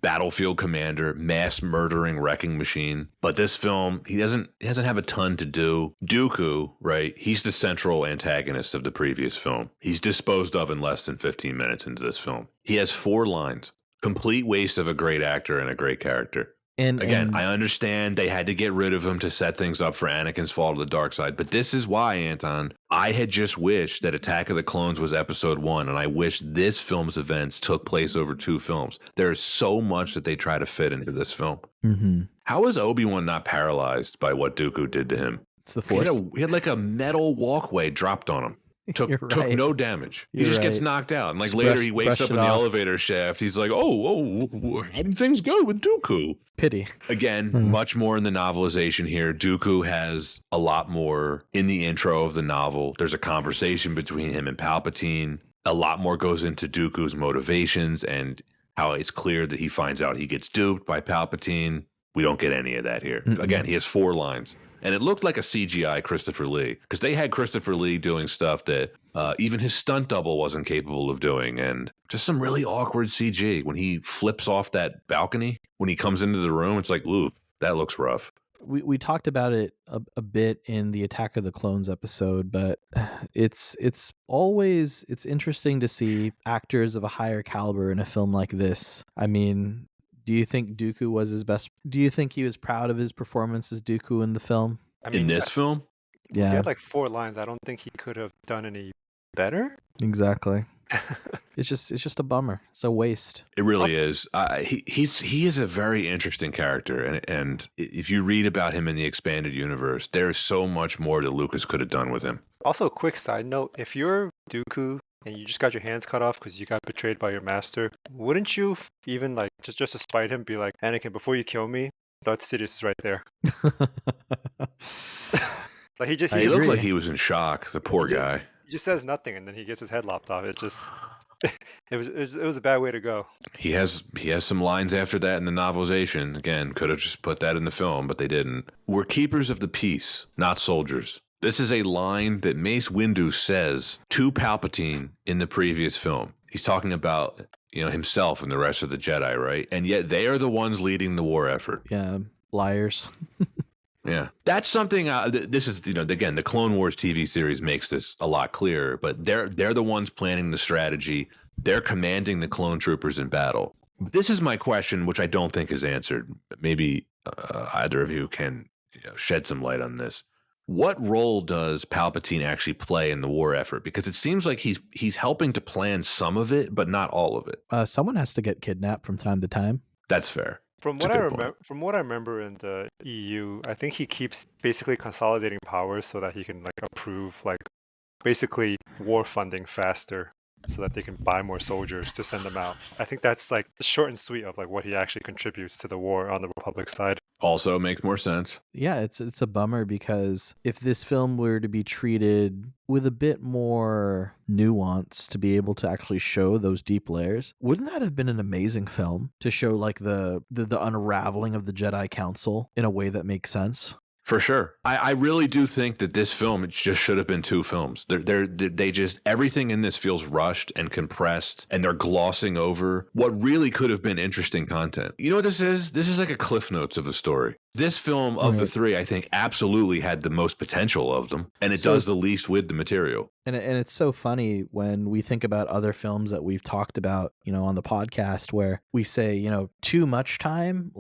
battlefield commander, mass murdering wrecking machine. But this film, he doesn't have a ton to do. Dooku, right? He's the central antagonist of the previous film. He's disposed of in less than 15 minutes into this film. He has 4 lines. Complete waste of a great actor and a great character. And I understand they had to get rid of him to set things up for Anakin's fall to the dark side. But this is why, Anton, I had just wished that Attack of the Clones was episode 1, and I wish this film's events took place over 2 films. There's so much that they try to fit into this film. How is Obi-Wan not paralyzed by what Dooku did to him? It's the Force. He had like a metal walkway dropped on him. Took no damage. He just gets knocked out. And later he wakes up in the elevator shaft. He's like, oh, how did things go with Dooku? Pity. Again, much more in the novelization here. Dooku has a lot more in the intro of the novel. There's a conversation between him and Palpatine. A lot more goes into Dooku's motivations and how it's clear that he finds out he gets duped by Palpatine. We don't get any of that here. Again, he has 4 lines. And it looked like a CGI Christopher Lee, because they had Christopher Lee doing stuff that even his stunt double wasn't capable of doing. And just some really awkward CG. When he flips off that balcony, when he comes into the room, it's like, oof, that looks rough. We talked about it a bit in the Attack of the Clones episode, but it's interesting to see actors of a higher caliber in a film like this. I mean, do you think Dooku was his best? Do you think he was proud of his performance as Dooku in the film? In this film? Yeah. He had 4 lines. I don't think he could have done any better. Exactly. It's just a bummer. It's a waste. It really is. He is a very interesting character, and if you read about him in the expanded universe, there is so much more that Lucas could have done with him. Also, a quick side note: if you're Dooku and you just got your hands cut off because you got betrayed by your master, wouldn't you even just to spite him, be like, Anakin, before you kill me, Darth Sidious is right there. He looked like he was in shock. The poor guy. He just says nothing, and then he gets his head lopped off. It just, it was a bad way to go. He has some lines after that in the novelization. Again, could have just put that in the film, but they didn't. We're keepers of the peace, not soldiers. This is a line that Mace Windu says to Palpatine in the previous film. He's talking about, himself and the rest of the Jedi, right? And yet they are the ones leading the war effort. Yeah, liars. Yeah, that's something. This is, again, the Clone Wars TV series makes this a lot clearer. But they're the ones planning the strategy. They're commanding the clone troopers in battle. This is my question, which I don't think is answered. Maybe either of you can shed some light on this. What role does Palpatine actually play in the war effort? Because it seems like he's helping to plan some of it, but not all of it. Someone has to get kidnapped from time to time. That's fair. From what I remember in the EU, I think he keeps basically consolidating powers so that he can approve basically war funding faster, so that they can buy more soldiers to send them out. I think that's the short and sweet of what he actually contributes to the war on the Republic side. Also makes more sense. Yeah, it's a bummer, because if this film were to be treated with a bit more nuance to be able to actually show those deep layers, wouldn't that have been an amazing film to show the unraveling of the Jedi Council in a way that makes sense? For sure. I really do think that this film, it just should have been 2 films. They just, everything in this feels rushed and compressed, and they're glossing over what really could have been interesting content. You know what this is? This is like a Cliff Notes of a story. This film of the 3, I think, absolutely had the most potential of them, and it does the least with the material. And it's so funny when we think about other films that we've talked about, on the podcast, where we say, too much time,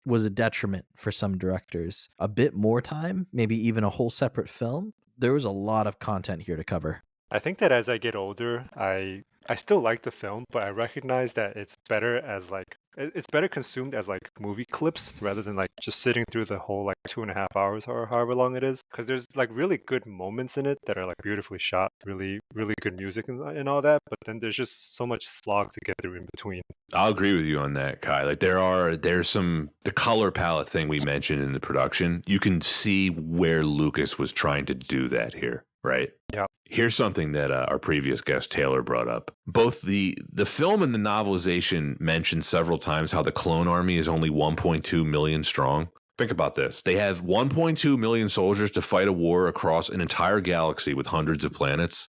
was a detriment for some directors. A bit more time, maybe even a whole separate film. There was a lot of content here to cover. I think that as I get older, I still like the film, but I recognize that it's better as it's better consumed as movie clips rather than just sitting through the whole 2.5 hours or however long it is. Because there's really good moments in it that are beautifully shot, really really good music and all that. But then there's just so much slog to get through in between. I'll agree with you on that, Kai. There's some, the color palette thing we mentioned in the production. You can see where Lucas was trying to do that here, right? Yeah. Here's something that our previous guest Taylor brought up. Both the film and the novelization mentioned several times how the clone army is only 1.2 million strong. Think about this. They have 1.2 million soldiers to fight a war across an entire galaxy with hundreds of planets.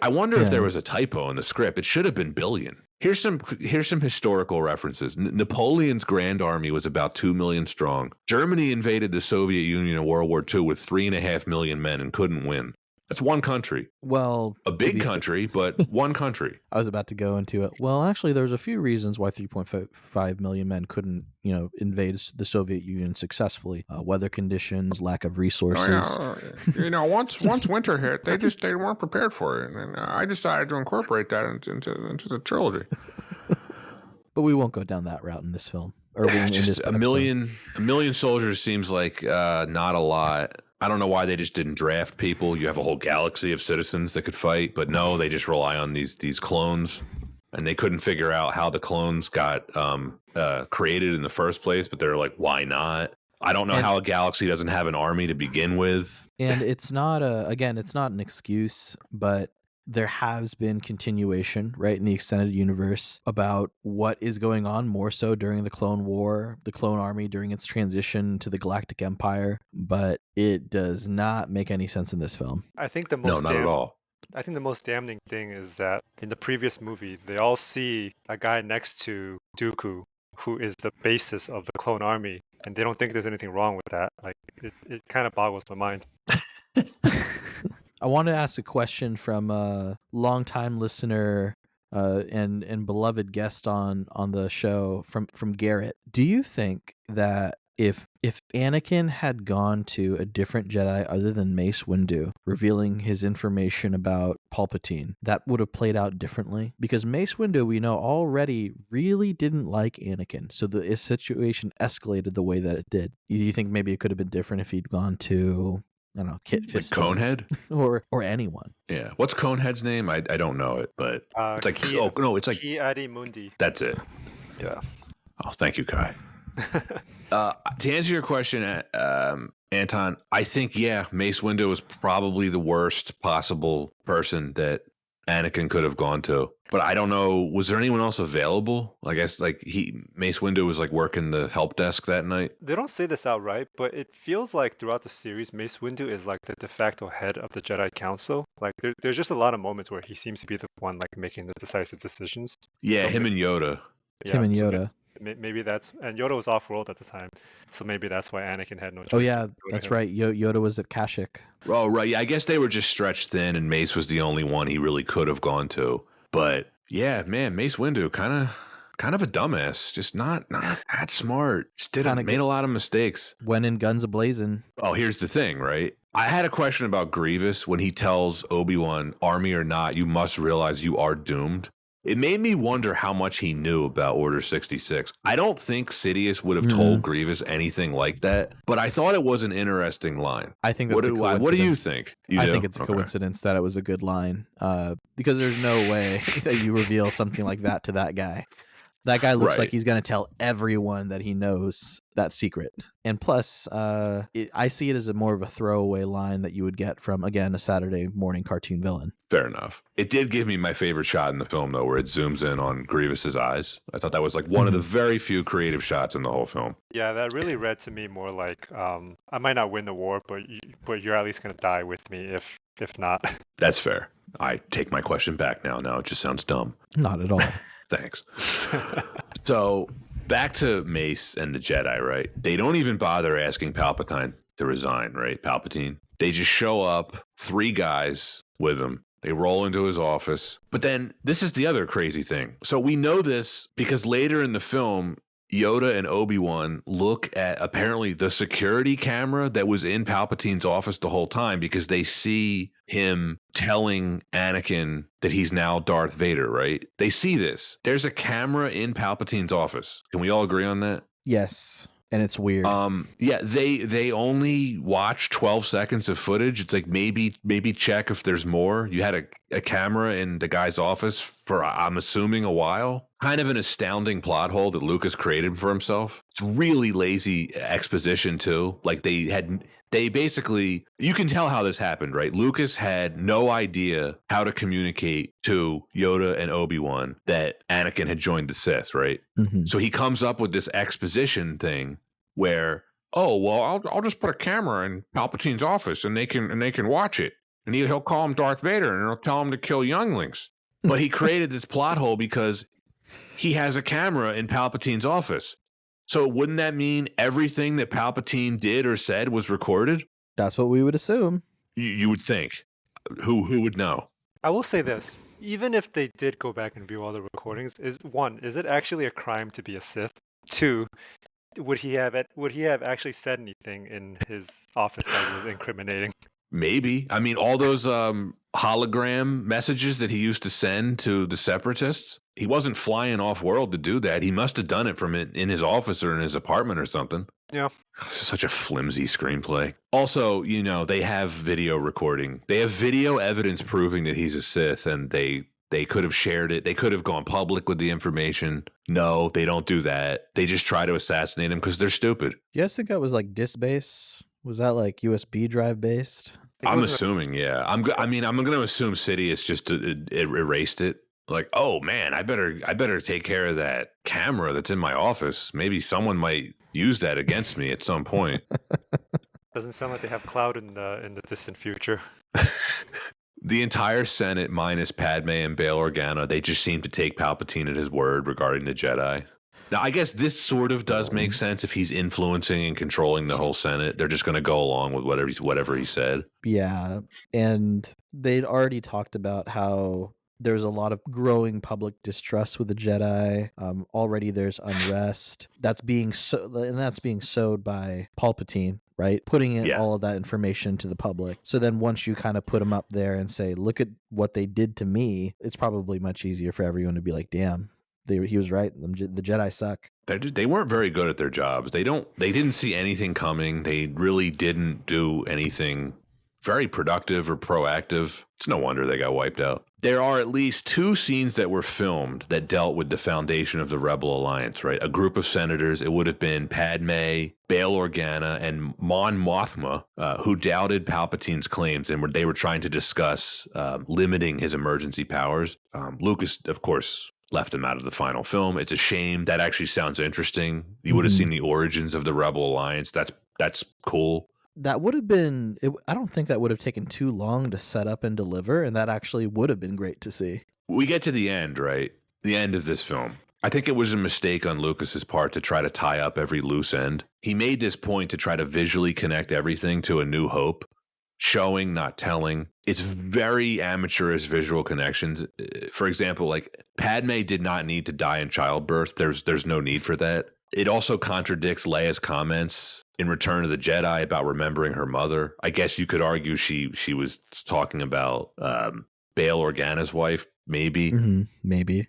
I wonder if there was a typo in the script. It should have been billion. Here's some historical references. Napoleon's Grand Army was about 2 million strong. Germany invaded the Soviet Union in World War II with 3.5 million men and couldn't win. That's one country. Well, a big country, but one country. I was about to go into it. Well, actually, there's a few reasons why 3.5 million men couldn't, invade the Soviet Union successfully. Weather conditions, lack of resources. Once winter hit, they weren't prepared for it, and I decided to incorporate that into the trilogy. But we won't go down that route in this film. Just a million soldiers seems like not a lot. I don't know why they just didn't draft people. You have a whole galaxy of citizens that could fight, but no, they just rely on these clones, and they couldn't figure out how the clones got created in the first place. But they're like, why not? I don't know how a galaxy doesn't have an army to begin with. And it's not it's not an excuse, but there has been continuation, right, in the extended universe about what is going on more so during the Clone War, the Clone Army during its transition to the Galactic Empire, but it does not make any sense in this film. I think the most at all. I think the most damning thing is that in the previous movie, they all see a guy next to Dooku, who is the basis of the Clone Army, and they don't think there's anything wrong with that. It kind of boggles my mind. I want to ask a question from a longtime listener and beloved guest on the show from Garrett. Do you think that if Anakin had gone to a different Jedi other than Mace Windu, revealing his information about Palpatine, that would have played out differently? Because Mace Windu, we know already, really didn't like Anakin, so the situation escalated the way that it did. Do you think maybe it could have been different if he'd gone to, I don't know, Kit Fisto, Conehead, or anyone? Yeah, what's Conehead's name? I don't know it, but it's like Ki Adi Mundi. That's it. Yeah. Oh, thank you, Kai. To answer your question, Anton, I think Mace Windu is probably the worst possible person that Anakin could have gone to. But I don't know. Was there anyone else available? I guess like Mace Windu was like working the help desk that night. They don't say this outright, but it feels like throughout the series, Mace Windu is like the de facto head of the Jedi Council. Like there's just a lot of moments where he seems to be the one like making the decisive decisions. Yeah, So him and Yoda. Him and Yoda. Maybe that's, and Yoda was off world at the time, so maybe that's why Anakin had no choice. Oh yeah, that's right. Yoda was at Kashyyyk. Oh right, yeah. I guess they were just stretched thin, and Mace was the only one he really could have gone to. But yeah, man, Mace Windu kind of a dumbass. Just not that smart. Just made a lot of mistakes. Went in guns a-blazing. Oh, here's the thing, right? I had a question about Grievous when he tells Obi-Wan, army or not, you must realize you are doomed. It made me wonder how much he knew about Order 66. I don't think Sidious would have told Grievous anything like that, but I thought it was an interesting line. I think that's a coincidence. What do you think? I think it's a coincidence that it was a good line, because there's no way that you reveal something like that to that guy. That guy looks like he's going to tell everyone that he knows that secret. And plus, I see it as more of a throwaway line that you would get from, again, a Saturday morning cartoon villain. Fair enough. It did give me my favorite shot in the film, though, where it zooms in on Grievous's eyes. I thought that was like one of the very few creative shots in the whole film. Yeah, that really read to me more like, I might not win the war, but you're at least going to die with me if not. That's fair. I take my question back now. Now it just sounds dumb. Not at all. Thanks. So back to Mace and the Jedi, right? They don't even bother asking Palpatine to resign, right? Palpatine. They just show up, 3 guys with him. They roll into his office. But then this is the other crazy thing. So we know this because later in the film, Yoda and Obi-Wan look at apparently the security camera that was in Palpatine's office the whole time because they see him telling Anakin that he's now Darth Vader, right? They see this. There's a camera in Palpatine's office. Can we all agree on that? Yes. And it's weird. Yeah, they only watch 12 seconds of footage. It's like maybe check if there's more. You had a camera in the guy's office for, I'm assuming, a while. Kind of an astounding plot hole that Lucas created for himself. It's really lazy exposition too. Like they basically, you can tell how this happened, right? Lucas had no idea how to communicate to Yoda and Obi-Wan that Anakin had joined the Sith, right? So he comes up with this exposition thing where, oh, well, I'll just put a camera in Palpatine's office and they can watch it. And he'll call him Darth Vader and he'll tell him to kill younglings. But he created this plot hole because he has a camera in Palpatine's office. So wouldn't that mean everything that Palpatine did or said was recorded? That's what we would assume. You would think. Who would know? I will say this. Even if they did go back and view all the recordings, is it actually a crime to be a Sith? 2, would he have actually said anything in his office that was incriminating? Maybe. I mean, all those hologram messages that he used to send to the Separatists, he wasn't flying off world to do that. He must have done it from in his office or in his apartment or something. Yeah. Such a flimsy screenplay. Also, they have video recording. They have video evidence proving that he's a Sith, and they could have shared it. They could have gone public with the information. No, they don't do that. They just try to assassinate him because they're stupid. You guys think that was like disk based? Was that like USB drive based? I'm assuming, yeah. I'm going to assume Sidious just erased it. Like, oh man, I better take care of that camera that's in my office. Maybe someone might use that against me at some point. Doesn't sound like they have cloud in the distant future. The entire Senate minus Padme and Bail Organa, they just seem to take Palpatine at his word regarding the Jedi. Now, I guess this sort of does make sense if he's influencing and controlling the whole Senate. They're just going to go along with whatever he said. Yeah, and they'd already talked about how there's a lot of growing public distrust with the Jedi. Already there's unrest that's being sowed by Palpatine, right? Putting in all of that information to the public. So then once you kind of put them up there and say, look at what they did to me, it's probably much easier for everyone to be like, damn, he was right. The Jedi suck. They weren't very good at their jobs. They didn't see anything coming. They really didn't do anything very productive or proactive. It's no wonder they got wiped out. There are at least 2 scenes that were filmed that dealt with the foundation of the Rebel Alliance, right? A group of senators, it would have been Padme, Bail Organa, and Mon Mothma, who doubted Palpatine's claims and they were trying to discuss limiting his emergency powers. Lucas, of course, left him out of the final film. It's a shame. That actually sounds interesting. You would have seen the origins of the Rebel Alliance. That's cool. That would have been, I don't think that would have taken too long to set up and deliver, and that actually would have been great to see. We get to the end, right? The end of this film. I think it was a mistake on Lucas's part to try to tie up every loose end. He made this point to try to visually connect everything to A New Hope, showing, not telling. It's very amateurish visual connections. For example, like Padme did not need to die in childbirth. There's no need for that. It also contradicts Leia's comments in Return of the Jedi about remembering her mother. I guess you could argue she was talking about Bail Organa's wife, maybe. Maybe.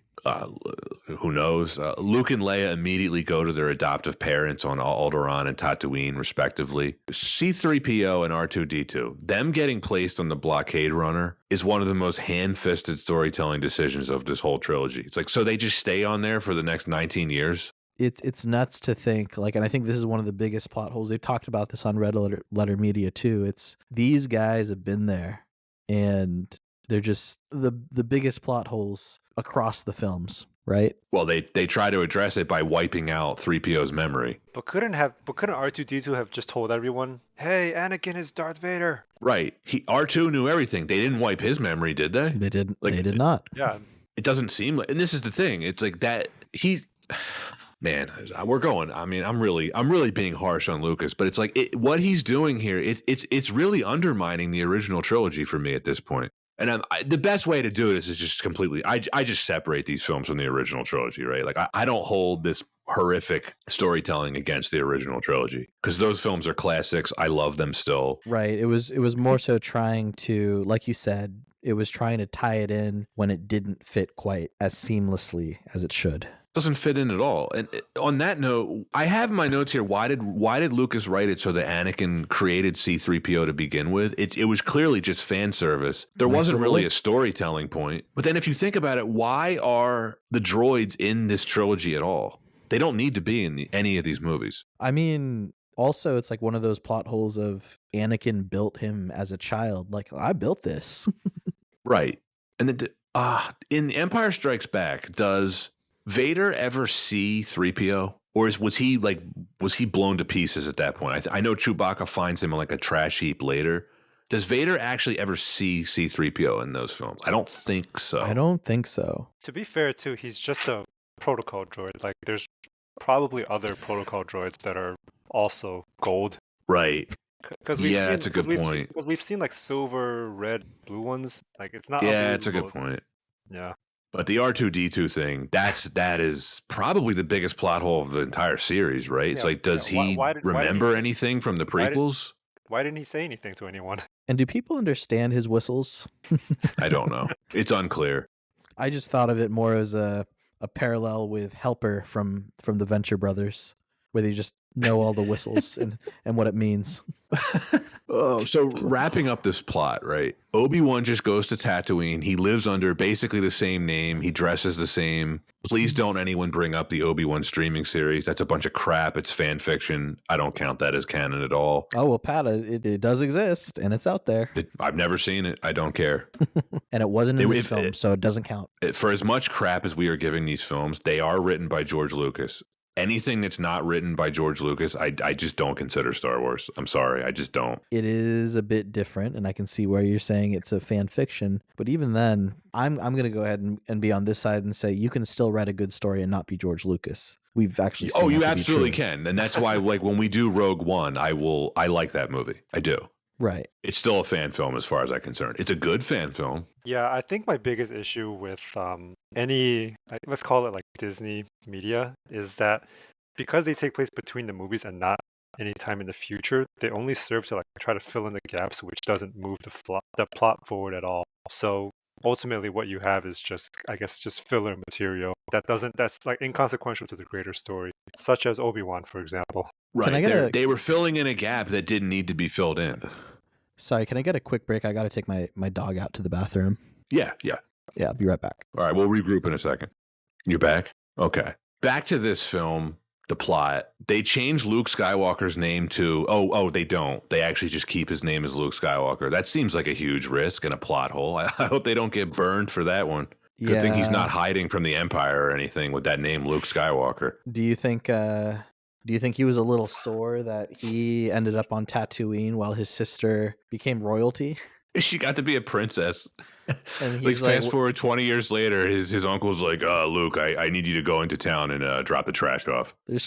Who knows? Luke and Leia immediately go to their adoptive parents on Alderaan and Tatooine, respectively. C-3PO and R2-D2, them getting placed on the blockade runner is one of the most hand-fisted storytelling decisions of this whole trilogy. It's like, so they just stay on there for the next 19 years? It's nuts to think, like, and I think this is one of the biggest plot holes. They've talked about this on Red Letter Media too. It's these guys have been there, and they're just the biggest plot holes across the films, right? Well, they try to address it by wiping out 3PO's memory. But couldn't R2-D2 have just told everyone, "Hey, Anakin is Darth Vader"? Right. R2 knew everything. They didn't wipe his memory, did they? They didn't. Like, they did not. Yeah. It doesn't seem like, and this is the thing. It's like that he's. Man, we're going. I mean, I'm really being harsh on Lucas, but it's like what he's doing here. It's really undermining the original trilogy for me at this point. And the best way to do this is just completely. I just separate these films from the original trilogy, right? Like I don't hold this horrific storytelling against the original trilogy because those films are classics. I love them still. Right. It was more so trying to, like you said, it was trying to tie it in when it didn't fit quite as seamlessly as it should. Doesn't fit in at all. And on that note, I have my notes here. Why did Lucas write it so that Anakin created C-3PO to begin with? It was clearly just fan service. There wasn't really a storytelling point. But then if you think about it, why are the droids in this trilogy at all? They don't need to be in any of these movies. I mean, also, it's like one of those plot holes of Anakin built him as a child. Like, I built this. Right. And then in Empire Strikes Back, does Vader ever see 3PO? Or was he blown to pieces at that point? I know Chewbacca finds him on like a trash heap later. Does Vader actually ever see C-3PO in those films? I don't think so. I don't think so. To be fair, too, he's just a protocol droid. Like, there's probably other protocol droids that are also gold. Right. That's a good point. Because we've seen like silver, red, blue ones. Like, it's not. Yeah, it's a good point. Yeah. But the R2-D2 thing, that is probably the biggest plot hole of the entire series, right? It's like, does he remember anything from the prequels? Why didn't he say anything to anyone? And do people understand his whistles? I don't know. It's unclear. I just thought of it more as a parallel with Helper from the Venture Brothers, where they just know all the whistles and what it means. Oh, so wrapping up this plot, right? Obi-Wan just goes to Tatooine. He lives under basically the same name. He dresses the same. Please don't anyone bring up the Obi-Wan streaming series. That's a bunch of crap. It's fan fiction. I don't count that as canon at all. Oh, well, Pat, it does exist, and it's out there. I've never seen it. I don't care. And it wasn't in this film, so it doesn't count. For as much crap as we are giving these films, they are written by George Lucas. Anything that's not written by George Lucas, I just don't consider Star Wars. I'm sorry, I just don't. It is a bit different, and I can see where you're saying it's a fan fiction. But even then, I'm going to go ahead and be on this side and say you can still write a good story and not be George Lucas. We've actually seen you absolutely can, and that's why, like, when we do Rogue One, I like that movie. I do. Right. It's still a fan film as far as I'm concerned. It's a good fan film. Yeah, I think my biggest issue with any, let's call it like Disney media, is that because they take place between the movies and not any time in the future, they only serve to like try to fill in the gaps, which doesn't move the plot forward at all. So ultimately what you have is just filler material that's like inconsequential to the greater story, such as Obi-Wan, for example. Right. They were filling in a gap that didn't need to be filled in. Sorry, can I get a quick break? I got to take my dog out to the bathroom. Yeah. Yeah, I'll be right back. All right, we'll regroup in a second. You're back? Okay. Back to this film, the plot. They change Luke Skywalker's name to, they don't. They actually just keep his name as Luke Skywalker. That seems like a huge risk and a plot hole. I hope they don't get burned for that one. Good thing he's not hiding from the Empire or anything with that name, Luke Skywalker. Do you think he was a little sore that he ended up on Tatooine while his sister became royalty? She got to be a princess. And like fast forward 20 years later, his uncle's like, Luke, I need you to go into town and drop the trash off. There was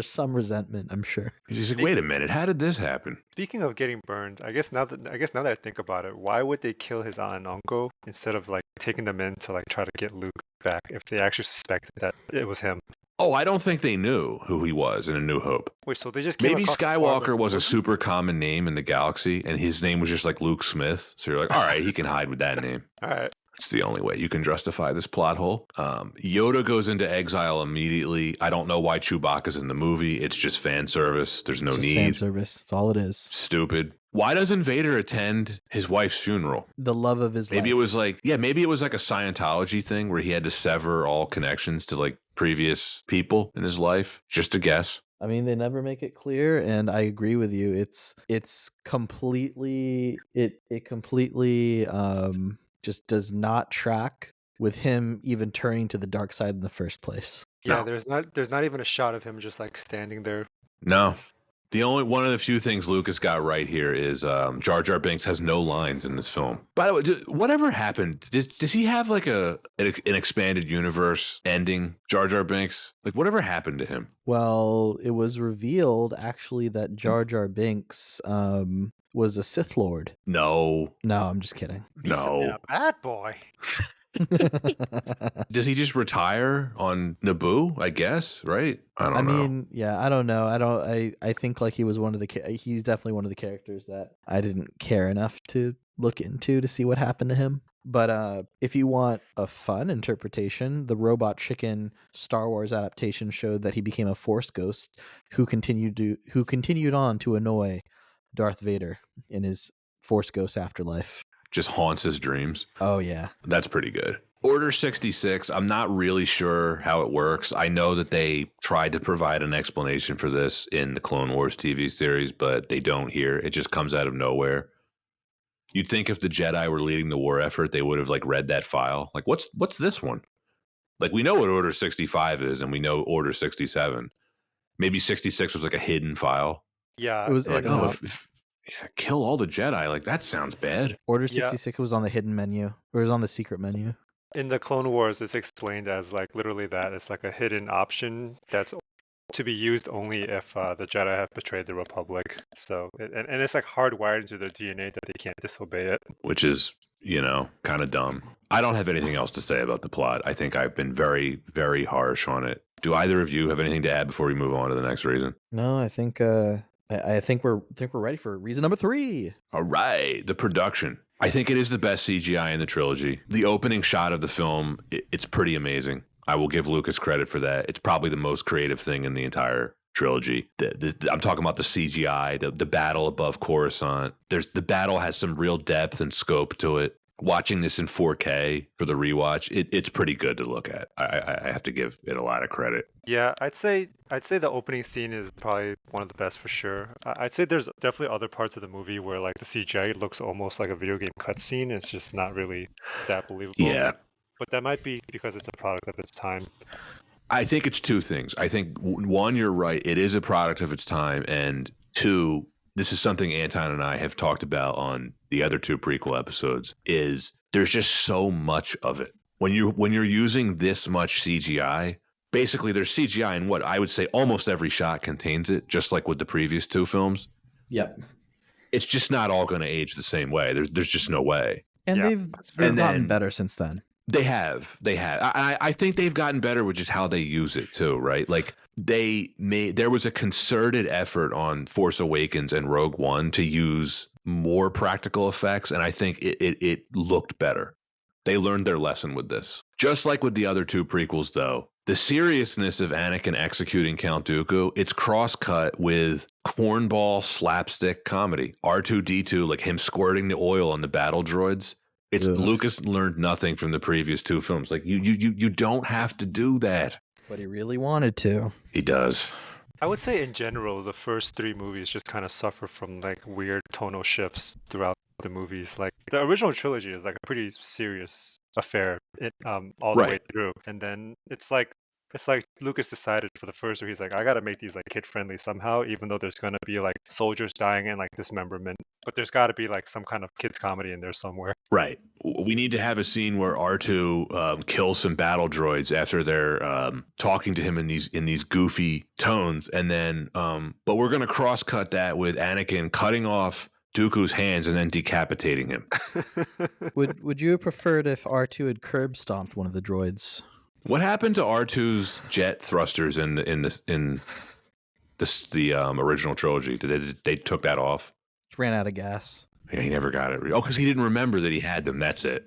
some resentment, I'm sure. He's like, wait a minute, how did this happen? Speaking of getting burned, I guess now that I think about it, why would they kill his aunt and uncle instead of like taking them in to like try to get Luke back if they actually suspected that it was him? Oh, I don't think they knew who he was in A New Hope. Wait, so they just maybe Skywalker was a super common name in the galaxy, and his name was just like Luke Smith. So you're like, all right, he can hide with that name. All right. It's the only way you can justify this plot hole. Yoda goes into exile immediately. I don't know why Chewbacca's in the movie. It's just fan service. There's no need. Fan service. That's all it is. Stupid. Why doesn't Vader attend his wife's funeral? The love of his life. Maybe it was like a Scientology thing where he had to sever all connections to like previous people in his life. Just a guess. I mean, they never make it clear, and I agree with you. It's completely just does not track with him even turning to the dark side in the first place. Yeah, no. there's not even a shot of him just like standing there. No. The only one of the few things Lucas got right here is Jar Jar Binks has no lines in this film. By the way, whatever happened? Does he have like an expanded universe ending? Jar Jar Binks, like whatever happened to him? Well, it was revealed actually that Jar Jar Binks was a Sith Lord. No, I'm just kidding. No, a bad boy. Does he just retire on Naboo? I guess, right? I don't know. I mean, yeah, I don't know. I think like he was he's definitely one of the characters that I didn't care enough to look into to see what happened to him. But if you want a fun interpretation, the Robot Chicken Star Wars adaptation showed that he became a Force ghost who continued on to annoy Darth Vader in his Force ghost afterlife. Just haunts his dreams. Oh, yeah. That's pretty good. Order 66, I'm not really sure how it works. I know that they tried to provide an explanation for this in the Clone Wars TV series, but they don't here. It just comes out of nowhere. You'd think if the Jedi were leading the war effort, they would have like read that file. Like, what's this one? Like, we know what Order 65 is, and we know Order 67. Maybe 66 was like a hidden file. Yeah. It was like, kill all the Jedi. Like, that sounds bad. Order 66 was on the hidden menu, or it was on the secret menu. In the Clone Wars, it's explained as like literally that. It's like a hidden option that's to be used only if the Jedi have betrayed the Republic. So, and it's like hardwired into their DNA that they can't disobey it. Which is, kind of dumb. I don't have anything else to say about the plot. I think I've been very, very harsh on it. Do either of you have anything to add before we move on to the next reason? No, I think I think we're ready for reason number 3. All right, the production. I think it is the best CGI in the trilogy. The opening shot of the film, it's pretty amazing. I will give Lucas credit for that. It's probably the most creative thing in the entire trilogy. I'm talking about the CGI, the battle above Coruscant. The battle has some real depth and scope to it. Watching this in 4K for the rewatch, it's pretty good to look at. I have to give it a lot of credit. Yeah, I'd say the opening scene is probably one of the best for sure. I'd say there's definitely other parts of the movie where like the CGI looks almost like a video game cutscene. It's just not really that believable. Yeah. But that might be because it's a product of its time. I think it's two things. I think, one, you're right. It is a product of its time. And two, this is something Anton and I have talked about on the other 2 prequel episodes, is there's just so much of it. When you're using this much CGI, basically there's CGI in what I would say almost every shot contains it, just like with the previous 2 films. Yep. It's just not all going to age the same way. There's just no way. And Yeah, they've gotten better since then. They have. I think they've gotten better with just how they use it too, right? Like there was a concerted effort on Force Awakens and Rogue One to use more practical effects, and I think it looked better. They learned their lesson with this. Just like with the other 2 prequels, though, the seriousness of Anakin executing Count Dooku, it's cross-cut with cornball slapstick comedy. R2-D2, like him squirting the oil on the battle droids. It's Ugh. Lucas learned nothing from the previous two films. Like you don't have to do that. But he really wanted to. He does. I would say in general, the first three movies just kind of suffer from like weird tonal shifts throughout the movies. Like the original trilogy is like a pretty serious affair, all the way through, and then it's like Lucas decided for the first one, he's like, I gotta make these like kid friendly somehow, even though there's gonna be like soldiers dying and like dismemberment, but there's got to be like some kind of kids comedy in there somewhere. Right. We need to have a scene where R2 kills some battle droids after they're talking to him in these goofy tones, and then but we're gonna cross cut that with Anakin cutting off Dooku's hands and then decapitating him. Would you have preferred if R2 had curb stomped one of the droids? What happened to R2's jet thrusters in the original trilogy? Did they took that off? Just ran out of gas. Yeah, he never got it. Oh, because he didn't remember that he had them. That's it.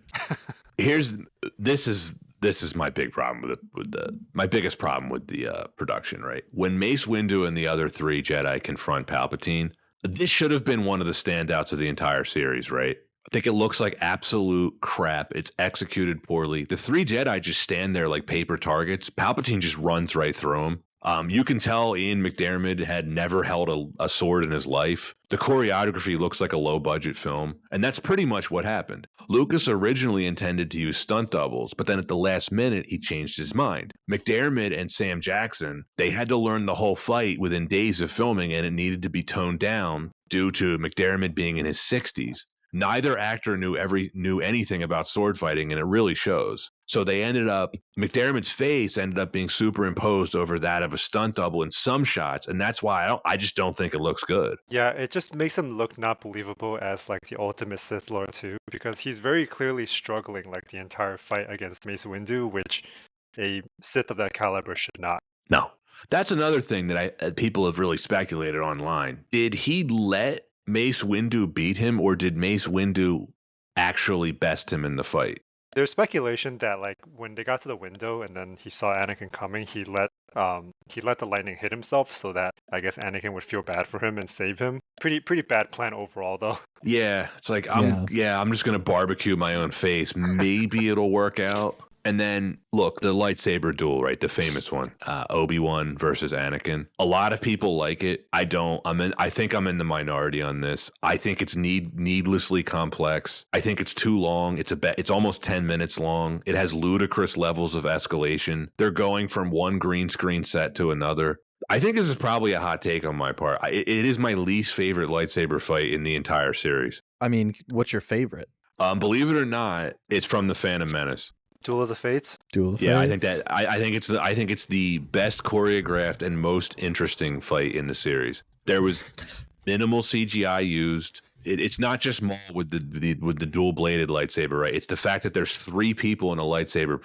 This is my big problem with my biggest problem with the production. Right, when Mace Windu and the other three Jedi confront Palpatine, this should have been one of the standouts of the entire series. Right. I think it looks like absolute crap. It's executed poorly. The three Jedi just stand there like paper targets. Palpatine just runs right through them. You can tell Ian McDiarmid had never held a sword in his life. The choreography looks like a low-budget film, and that's pretty much what happened. Lucas originally intended to use stunt doubles, but then at the last minute, he changed his mind. McDiarmid and Sam Jackson, they had to learn the whole fight within days of filming, and it needed to be toned down due to McDiarmid being in his 60s. Neither actor knew anything about sword fighting, and it really shows. So McDiarmid's face ended up being superimposed over that of a stunt double in some shots, and that's why I just don't think it looks good. Yeah, it just makes him look not believable as like the ultimate Sith Lord too, because he's very clearly struggling like the entire fight against Mace Windu, which a Sith of that caliber should not. No, that's another thing that people have really speculated online. Did he let Mace Windu beat him, or did Mace Windu actually best him in the fight? There's speculation that like when they got to the window and then he saw Anakin coming, he let the lightning hit himself so that I guess Anakin would feel bad for him and save him. Pretty bad plan overall though. Yeah, it's like I'm just gonna barbecue my own face. Maybe it'll work out. And then look, the lightsaber duel, right? The famous one, Obi-Wan versus Anakin. A lot of people like it. I don't. I think I'm in the minority on this. I think it's needlessly complex. I think it's too long. It's almost 10 minutes long. It has ludicrous levels of escalation. They're going from one green screen set to another. I think this is probably a hot take on my part. It is my least favorite lightsaber fight in the entire series. I mean, what's your favorite? Believe it or not, it's from The Phantom Menace. Duel of the Fates? Duel of the Fates? I think it's the best choreographed and most interesting fight in the series. There was minimal CGI used. It's not just Maul with the dual bladed lightsaber, right? It's the fact that there's three people in a lightsaber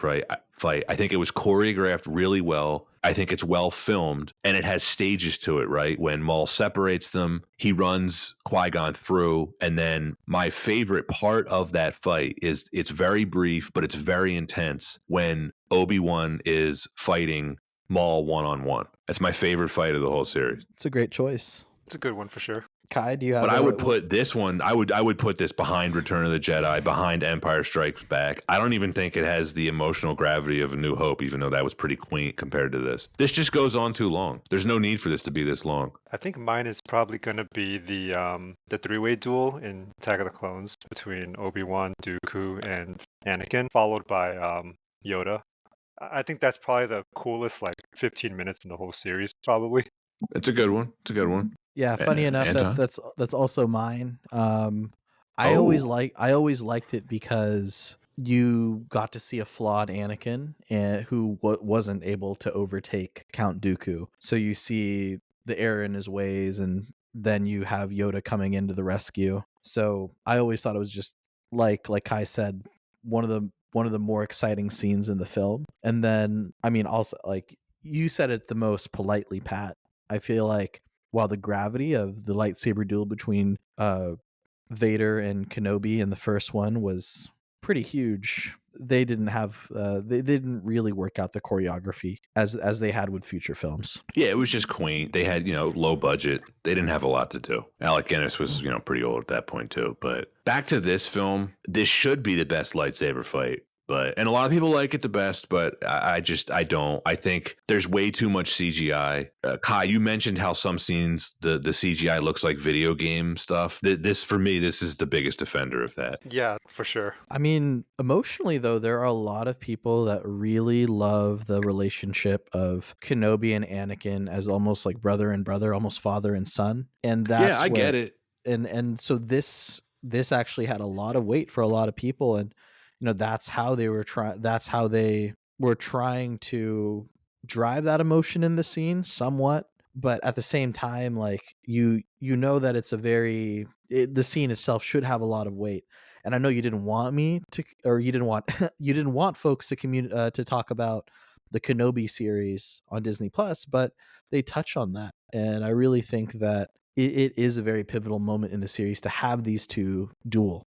fight. I think it was choreographed really well. I think it's well filmed, and it has stages to it, right? When Maul separates them, he runs Qui-Gon through, and then my favorite part of that fight is it's very brief, but it's very intense when Obi-Wan is fighting Maul one-on-one. That's my favorite fight of the whole series. It's a great choice. It's a good one for sure. Kai, do you have? But I would put this one. I would put this behind Return of the Jedi, behind Empire Strikes Back. I don't even think it has the emotional gravity of A New Hope, even though that was pretty quaint compared to this. This just goes on too long. There's no need for this to be this long. I think mine is probably going to be the three-way duel in Attack of the Clones between Obi-Wan, Dooku, and Anakin, followed by Yoda. I think that's probably the coolest 15 minutes in the whole series, probably. It's a good one. Yeah, funny enough, that's also mine. I always liked it because you got to see a flawed Anakin who wasn't able to overtake Count Dooku. So you see the error in his ways, and then you have Yoda coming into the rescue. So I always thought it was just like Kai said, one of the more exciting scenes in the film. And then I mean, also like you said it the most politely, Pat. I feel like while the gravity of the lightsaber duel between Vader and Kenobi in the first one was pretty huge. They didn't have they didn't really work out the choreography as they had with future films. Yeah, it was just quaint. They had, low budget. They didn't have a lot to do. Alec Guinness was, pretty old at that point too. But back to this film, this should be the best lightsaber fight. And a lot of people like it the best, but I don't. I think there's way too much CGI. Kai, you mentioned how some scenes the CGI looks like video game stuff. This for me, this is the biggest offender of that. Yeah, for sure. I mean, emotionally though, there are a lot of people that really love the relationship of Kenobi and Anakin as almost like brother and brother, almost father and son, and that's I get it. And so this actually had a lot of weight for a lot of people, and that's how they were trying to drive that emotion in the scene somewhat, but at the same time, like that it's the scene itself should have a lot of weight. And I know you didn't want me to, or you didn't want you didn't want folks to talk about the Kenobi series on Disney Plus, but they touch on that, and I really think that it is a very pivotal moment in the series to have these two duel.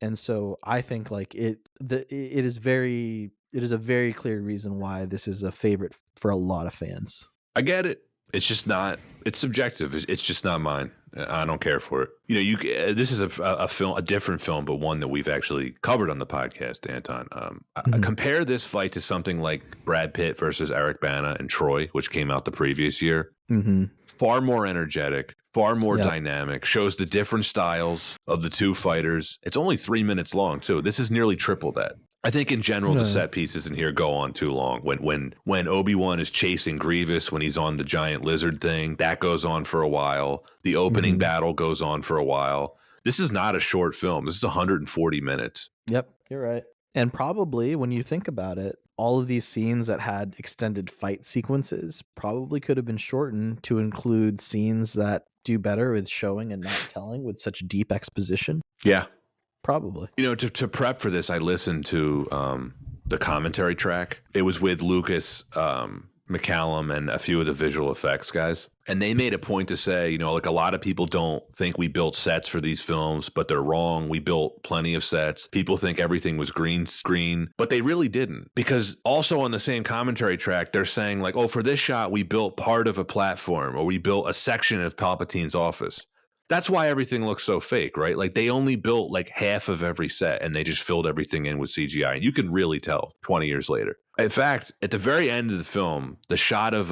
And so I think like it is a very clear reason why this is a favorite for a lot of fans. I get it. It's just not. It's subjective. It's just not mine. I don't care for it. This is a film, a different film, but one that we've actually covered on the podcast, Anton. I compare this fight to something like Brad Pitt versus Eric Bana and Troy, which came out the previous year. Far more energetic, far more dynamic, shows the different styles of the two fighters. It's only 3 minutes long too. This is nearly triple that. I think in general the set pieces in here go on too long. When Obi-Wan is chasing Grievous, when he's on the giant lizard thing, that goes on for a while. The opening battle goes on for a while. This is not a short film. This is 140 minutes. Yep, you're right. And probably when you think about it, all of these scenes that had extended fight sequences probably could have been shortened to include scenes that do better with showing and not telling with such deep exposition. Yeah. Probably. To prep for this, I listened to the commentary track. It was with Lucas McCallum and a few of the visual effects guys. And they made a point to say, like a lot of people don't think we built sets for these films, but they're wrong. We built plenty of sets. People think everything was green screen, but they really didn't. Because also on the same commentary track, they're saying like, oh, for this shot, we built part of a platform or we built a section of Palpatine's office. That's why everything looks so fake, right? Like they only built like half of every set and they just filled everything in with CGI. And you can really tell 20 years later. In fact, at the very end of the film, the shot of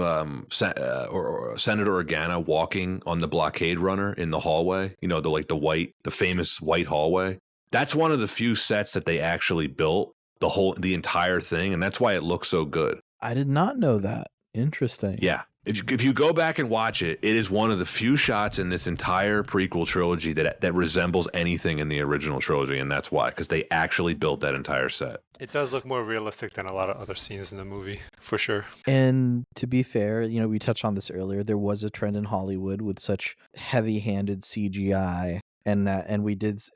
Senator Organa walking on the blockade runner in the hallway, the famous white hallway. That's one of the few sets that they actually built the entire thing. And that's why it looks so good. I did not know that. Interesting. Yeah. If you go back and watch it, it is one of the few shots in this entire prequel trilogy that resembles anything in the original trilogy, and that's why, because they actually built that entire set. It does look more realistic than a lot of other scenes in the movie, for sure. And to be fair, we touched on this earlier, there was a trend in Hollywood with such heavy-handed CGI, and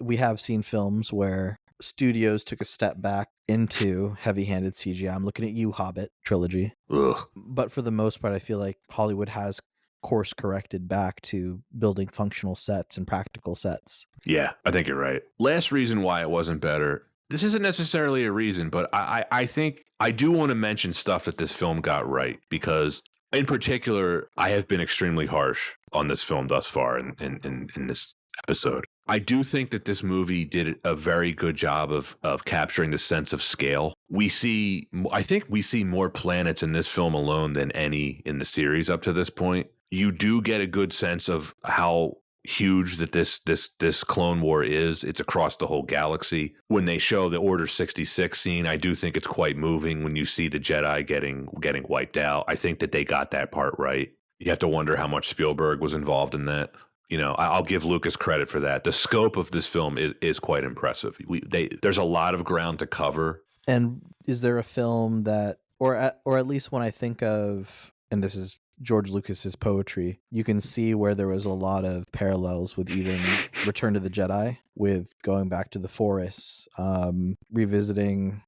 we have seen films where studios took a step back into heavy-handed CGI. I'm looking at you, Hobbit trilogy. Ugh. But for the most part, I feel like Hollywood has course corrected back to building functional sets and practical sets. Yeah, I think you're right. Last reason why it wasn't better. This isn't necessarily a reason, but I think I do want to mention stuff that this film got right, because in particular, I have been extremely harsh on this film thus far in this episode. I do think that this movie did a very good job of capturing the sense of scale. I think we see more planets in this film alone than any in the series up to this point. You do get a good sense of how huge that this Clone War is. It's across the whole galaxy. When they show the Order 66 scene, I do think it's quite moving when you see the Jedi getting wiped out. I think that they got that part right. You have to wonder how much Spielberg was involved in that. I'll give Lucas credit for that. The scope of this film is quite impressive. There's a lot of ground to cover. And is there a film that, or at least when I think of, and this is George Lucas's poetry, you can see where there was a lot of parallels with even Return to the Jedi. with going back to the forests, revisiting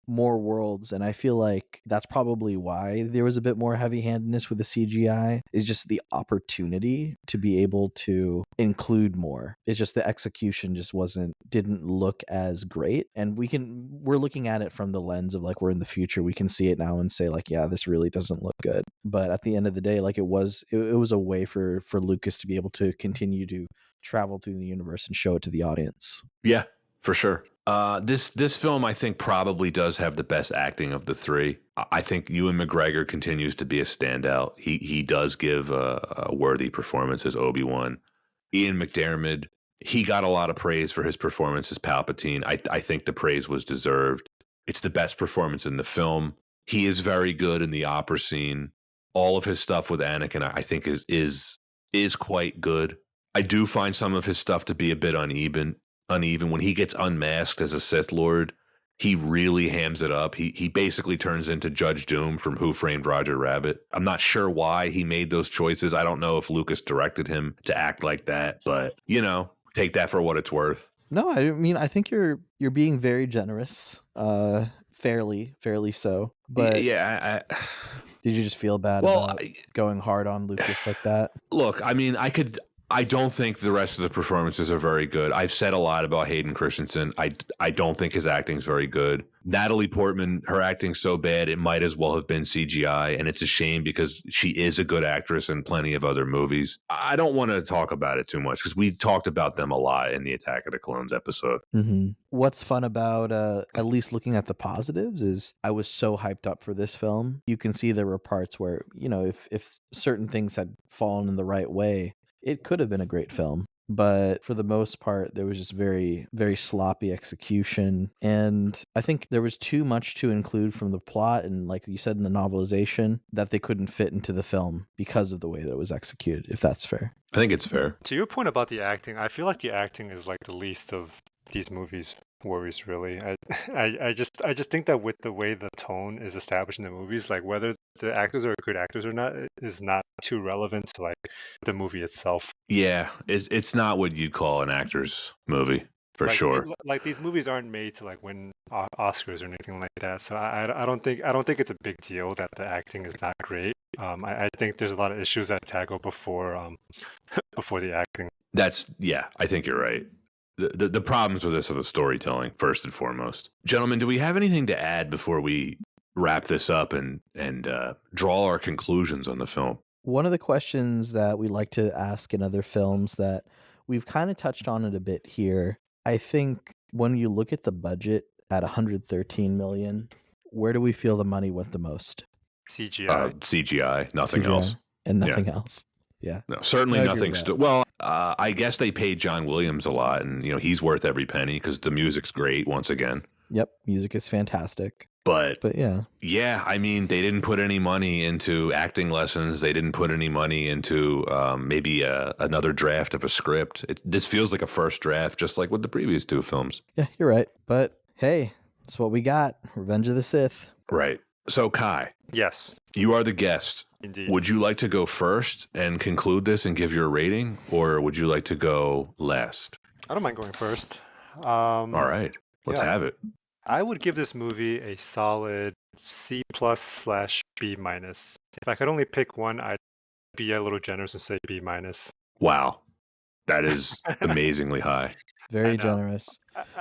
more worlds. And I feel like that's probably why there was a bit more heavy-handedness with the CGI, is just the opportunity to be able to include more. It's just the execution just didn't look as great. And we're looking at it from the lens of like, we're in the future. We can see it now and say like, yeah, this really doesn't look good. But at the end of the day, like it was a way for Lucas to be able to continue to travel through the universe and show it to the audience. Yeah, for sure. This film, I think, probably does have the best acting of the three. I think Ewan McGregor continues to be a standout. He does give a worthy performance as Obi-Wan. Ian McDiarmid, he got a lot of praise for his performance as Palpatine. I think the praise was deserved. It's the best performance in the film. He is very good in the opera scene. All of his stuff with Anakin, I think, is quite good. I do find some of his stuff to be a bit uneven. When he gets unmasked as a Sith Lord, he really hams it up. He basically turns into Judge Doom from Who Framed Roger Rabbit. I'm not sure why he made those choices. I don't know if Lucas directed him to act like that, but take that for what it's worth. No, I mean, I think you're being very generous, fairly so. But yeah, did you just feel bad about going hard on Lucas like that? Look, I mean, I don't think the rest of the performances are very good. I've said a lot about Hayden Christensen. I don't think his acting's very good. Natalie Portman, her acting's so bad, it might as well have been CGI, and it's a shame because she is a good actress in plenty of other movies. I don't want to talk about it too much because we talked about them a lot in the Attack of the Clones episode. Mm-hmm. What's fun about at least looking at the positives is I was so hyped up for this film. You can see there were parts where, if certain things had fallen in the right way, it could have been a great film. But for the most part, there was just very, very sloppy execution. And I think there was too much to include from the plot. And like you said in the novelization, that they couldn't fit into the film because of the way that it was executed, if that's fair. I think it's fair. To your point about the acting, I feel like the acting is like the least of these movies' worries, really. I just think that with the way the tone is established in the movies, like whether the actors are good actors or not is not too relevant to like the movie itself. Yeah, it's not what you'd call an actor's movie for sure. Like these movies aren't made to like win Oscars or anything like that. So I don't think it's a big deal that the acting is not great. I think there's a lot of issues that tackle before the acting. I think you're right. The problems with this are the storytelling, first and foremost. Gentlemen, do we have anything to add before we wrap this up and draw our conclusions on the film? One of the questions that we like to ask in other films that we've kind of touched on it a bit here, I think when you look at the budget at 113 million, where do we feel the money went the most? CGI. Nothing else. And nothing else. Yeah. No, certainly nothing. Well, I guess they paid John Williams a lot, and he's worth every penny because the music's great once again. Yep, music is fantastic. But yeah, I mean, they didn't put any money into acting lessons. They didn't put any money into maybe another draft of a script. This feels like a first draft, just like with the previous two films. Yeah, you're right. But hey, that's what we got. Revenge of the Sith. Right. So, Kai. Yes. You are the guest. Indeed. Would you like to go first and conclude this and give your rating, or would you like to go last? I don't mind going first. All right. Let's have it. I would give this movie a solid C+/B-. If I could only pick one, I'd be a little generous and say B-. Wow. That is amazingly high. Very generous.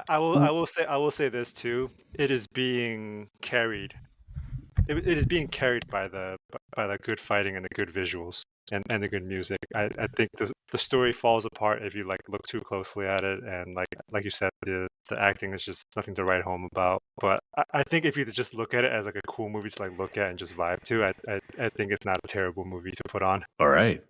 I will say this too. It is being carried. It is being carried by the good fighting and the good visuals and the good music. I think the story falls apart if you like look too closely at it, and like you said, the acting is just nothing to write home about. But I think if you just look at it as like a cool movie to like look at and just vibe to, I think it's not a terrible movie to put on. All right.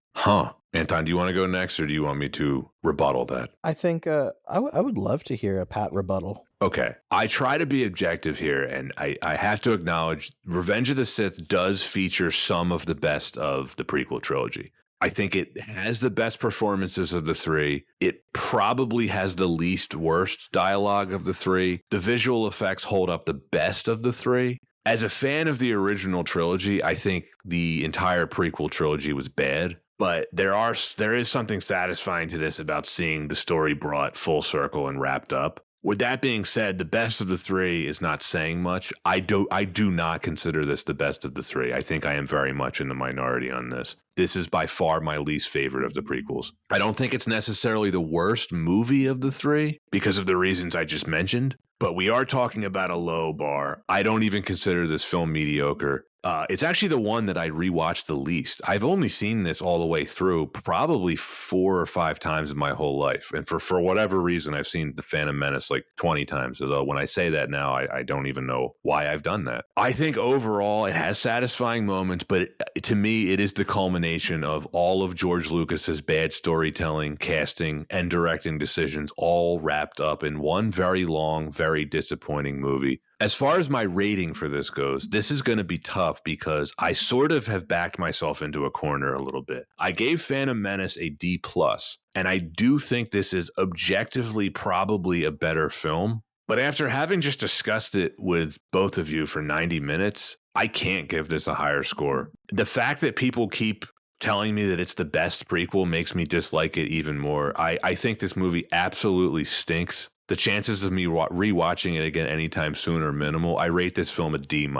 Anton, do you want to go next, or do you want me to rebuttal that? I think I would love to hear a Pat rebuttal. Okay. I try to be objective here, and I have to acknowledge Revenge of the Sith does feature some of the best of the prequel trilogy. I think it has the best performances of the three. It probably has the least worst dialogue of the three. The visual effects hold up the best of the three. As a fan of the original trilogy, I think the entire prequel trilogy was bad. But there is something satisfying to this about seeing the story brought full circle and wrapped up. With that being said, the best of the three is not saying much. I do not consider this the best of the three. I think I am very much in the minority on this. This is by far my least favorite of the prequels. I don't think it's necessarily the worst movie of the three because of the reasons I just mentioned, but we are talking about a low bar. I don't even consider this film mediocre. It's actually the one that I rewatched the least. I've only seen this all the way through probably 4 or 5 times in my whole life. And for whatever reason, I've seen The Phantom Menace like 20 times. Although when I say that now, I don't even know why I've done that. I think overall it has satisfying moments, but to me, it is the culmination of all of George Lucas's bad storytelling, casting, and directing decisions all wrapped up in one very long, very disappointing movie. As far as my rating for this goes, this is going to be tough because I sort of have backed myself into a corner a little bit. I gave Phantom Menace a D+, and I do think this is objectively probably a better film. But after having just discussed it with both of you for 90 minutes, I can't give this a higher score. The fact that people keep telling me that it's the best prequel makes me dislike it even more. I think this movie absolutely stinks. The chances of me rewatching it again anytime soon are minimal. I rate this film a D-.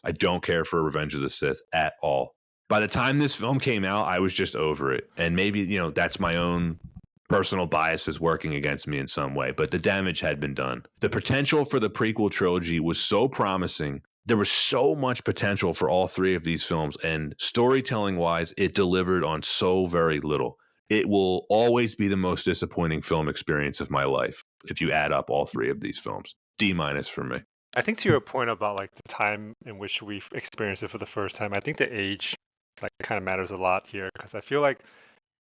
I don't care for Revenge of the Sith at all. By the time this film came out, I was just over it. And maybe, that's my own personal biases working against me in some way, but the damage had been done. The potential for the prequel trilogy was so promising. There was so much potential for all three of these films, and storytelling-wise, it delivered on so very little. It will always be the most disappointing film experience of my life if you add up all three of these films. D- for me. I think to your point about like the time in which we've experienced it for the first time, I think the age like kind of matters a lot here because I feel like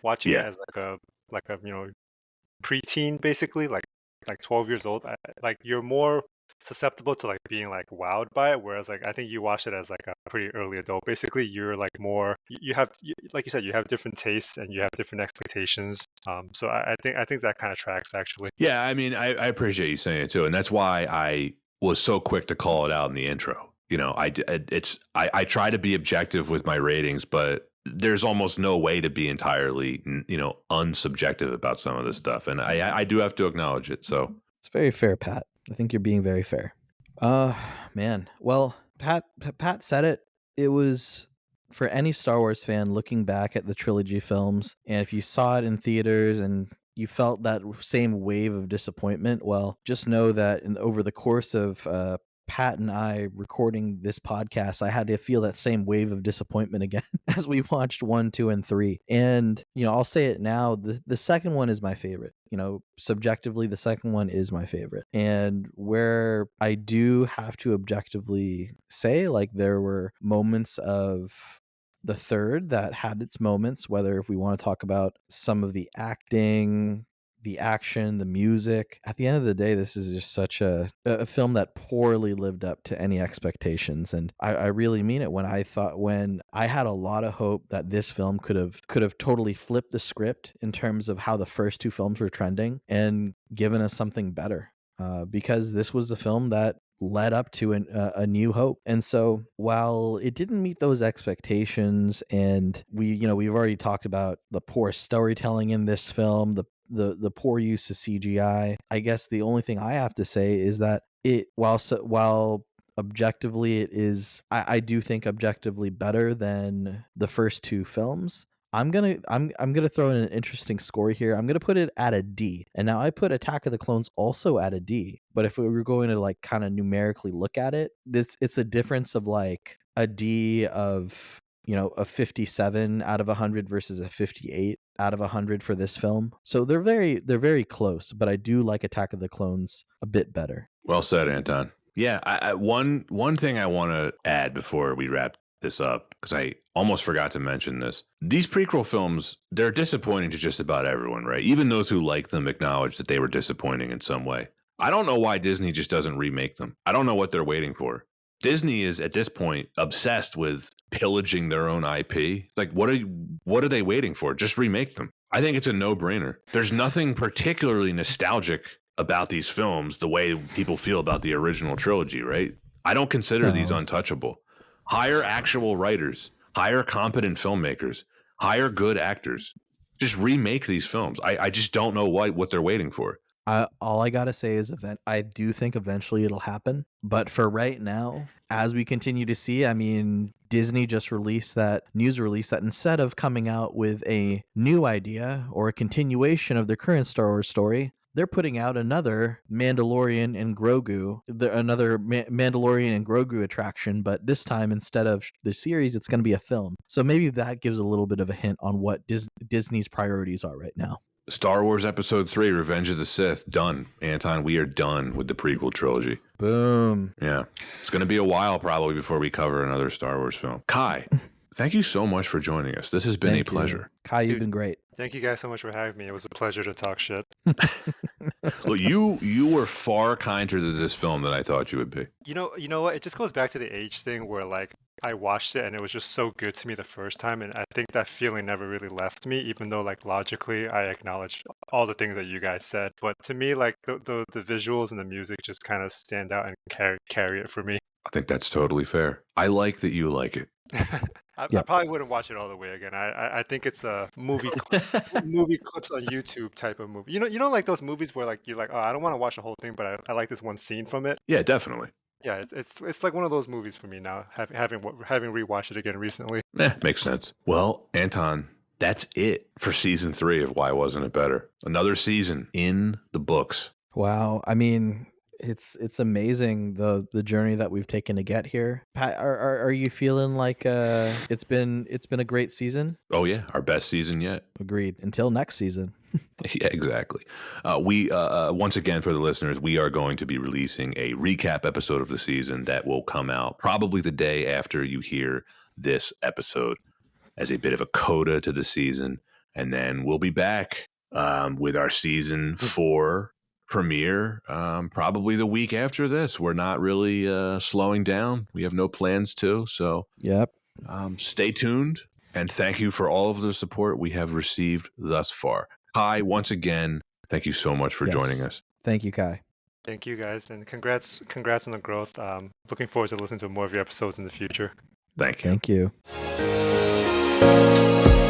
watching it as like a preteen basically like 12 years old, like you're more susceptible to like being like wowed by it, whereas like I think you watch it as like a pretty early adult. Basically, you're like more you have like you said, you have different tastes and you have different expectations. So I think that kind of tracks actually. Yeah, I mean, I appreciate you saying it too, and that's why I was so quick to call it out in the intro. I try to be objective with my ratings, but there's almost no way to be entirely unsubjective about some of this stuff, and I do have to acknowledge it. So it's very fair, Pat. I think you're being very fair. Man. Well, Pat said it. It was for any Star Wars fan looking back at the trilogy films, and if you saw it in theaters and you felt that same wave of disappointment, well, just know that over the course of Pat and I recording this podcast, I had to feel that same wave of disappointment again as we watched 1, 2, and 3. And, I'll say it now, the second one is my favorite. Subjectively, the second one is my favorite. And where I do have to objectively say, like, there were moments of the third that had its moments, whether if we want to talk about some of the acting, the action, the music. At the end of the day, this is just such a film that poorly lived up to any expectations. And I really mean it when I had a lot of hope that this film could have totally flipped the script in terms of how the first two films were trending and given us something better. Because this was the film that led up to a New Hope. And so while it didn't meet those expectations, and we've already talked about the poor storytelling in this film, the poor use of CGI, I guess the only thing I have to say is that while objectively it is, I do think objectively better than the first two films, I'm gonna throw in an interesting score here. I'm gonna put it at a D. And now I put Attack of the Clones also at a D. But if we were going to like kind of numerically look at it, it's a difference of like a D of a 57 out of 100 versus a 58 out of 100 for this film. So they're very close. But I do like Attack of the Clones a bit better. Well said, Anton. Yeah, one thing I want to add before we wrap this up, because I almost forgot to mention this. These prequel films, they're disappointing to just about everyone, right? Even those who like them acknowledge that they were disappointing in some way. I don't know why Disney just doesn't remake them. I don't know what they're waiting for. Disney is at this point obsessed with pillaging their own IP. Like, what are they waiting for? Just remake them. I think it's a no-brainer. There's nothing particularly nostalgic about these films the way people feel about the original trilogy, right? I don't consider these untouchable. Hire actual writers, hire competent filmmakers, Hire good actors. Just remake these films. I just don't know what they're waiting for. All I gotta say is I do think eventually it'll happen. But for right now, as we continue to see, I mean, Disney just released that news release that instead of coming out with a new idea or a continuation of their current Star Wars story, they're putting out another Mandalorian and Grogu, Mandalorian and Grogu attraction, but this time instead of the series, it's going to be a film. So maybe that gives a little bit of a hint on what Disney's priorities are right now. Star Wars Episode 3, Revenge of the Sith, done. Anton, we are done with the prequel trilogy. Boom. Yeah. It's going to be a while probably before we cover another Star Wars film. Kai, thank you so much for joining us. This has been a pleasure. Kai, you've been great. Thank you guys so much for having me. It was a pleasure to talk shit. Look, you were far kinder to this film than I thought you would be. You know what? It just goes back to the age thing where like I watched it and it was just so good to me the first time, and I think that feeling never really left me, even though like logically I acknowledge all the things that you guys said. But to me, like the visuals and the music just kind of stand out and carry it for me. I think that's totally fair. I like that you like it. I probably wouldn't watch it all the way again. I think it's a movie clips on YouTube type of movie. You know, like those movies where like you're like, oh, I don't want to watch the whole thing, but I like this one scene from it. Yeah, definitely. Yeah, it's like one of those movies for me now. Having rewatched it again recently. Makes sense. Well, Anton, that's it for season 3 of Why Wasn't It Better? Another season in the books. Wow. I mean, it's amazing the journey that we've taken to get here. Pat, are you feeling like it's been a great season? Oh yeah, our best season yet. Agreed. Until next season. Yeah, exactly. We once again, for the listeners, we are going to be releasing a recap episode of the season that will come out probably the day after you hear this episode, as a bit of a coda to the season, and then we'll be back with our season 4 premiere probably the week after this. We're not really slowing down. We have no plans to. So yep. Stay tuned, and thank you for all of the support we have received thus far. Kai, once again, thank you so much for joining us. Thank you, Kai. Thank you guys, and congrats on the growth. Looking forward to listening to more of your episodes in the future. Thank you. Thank you.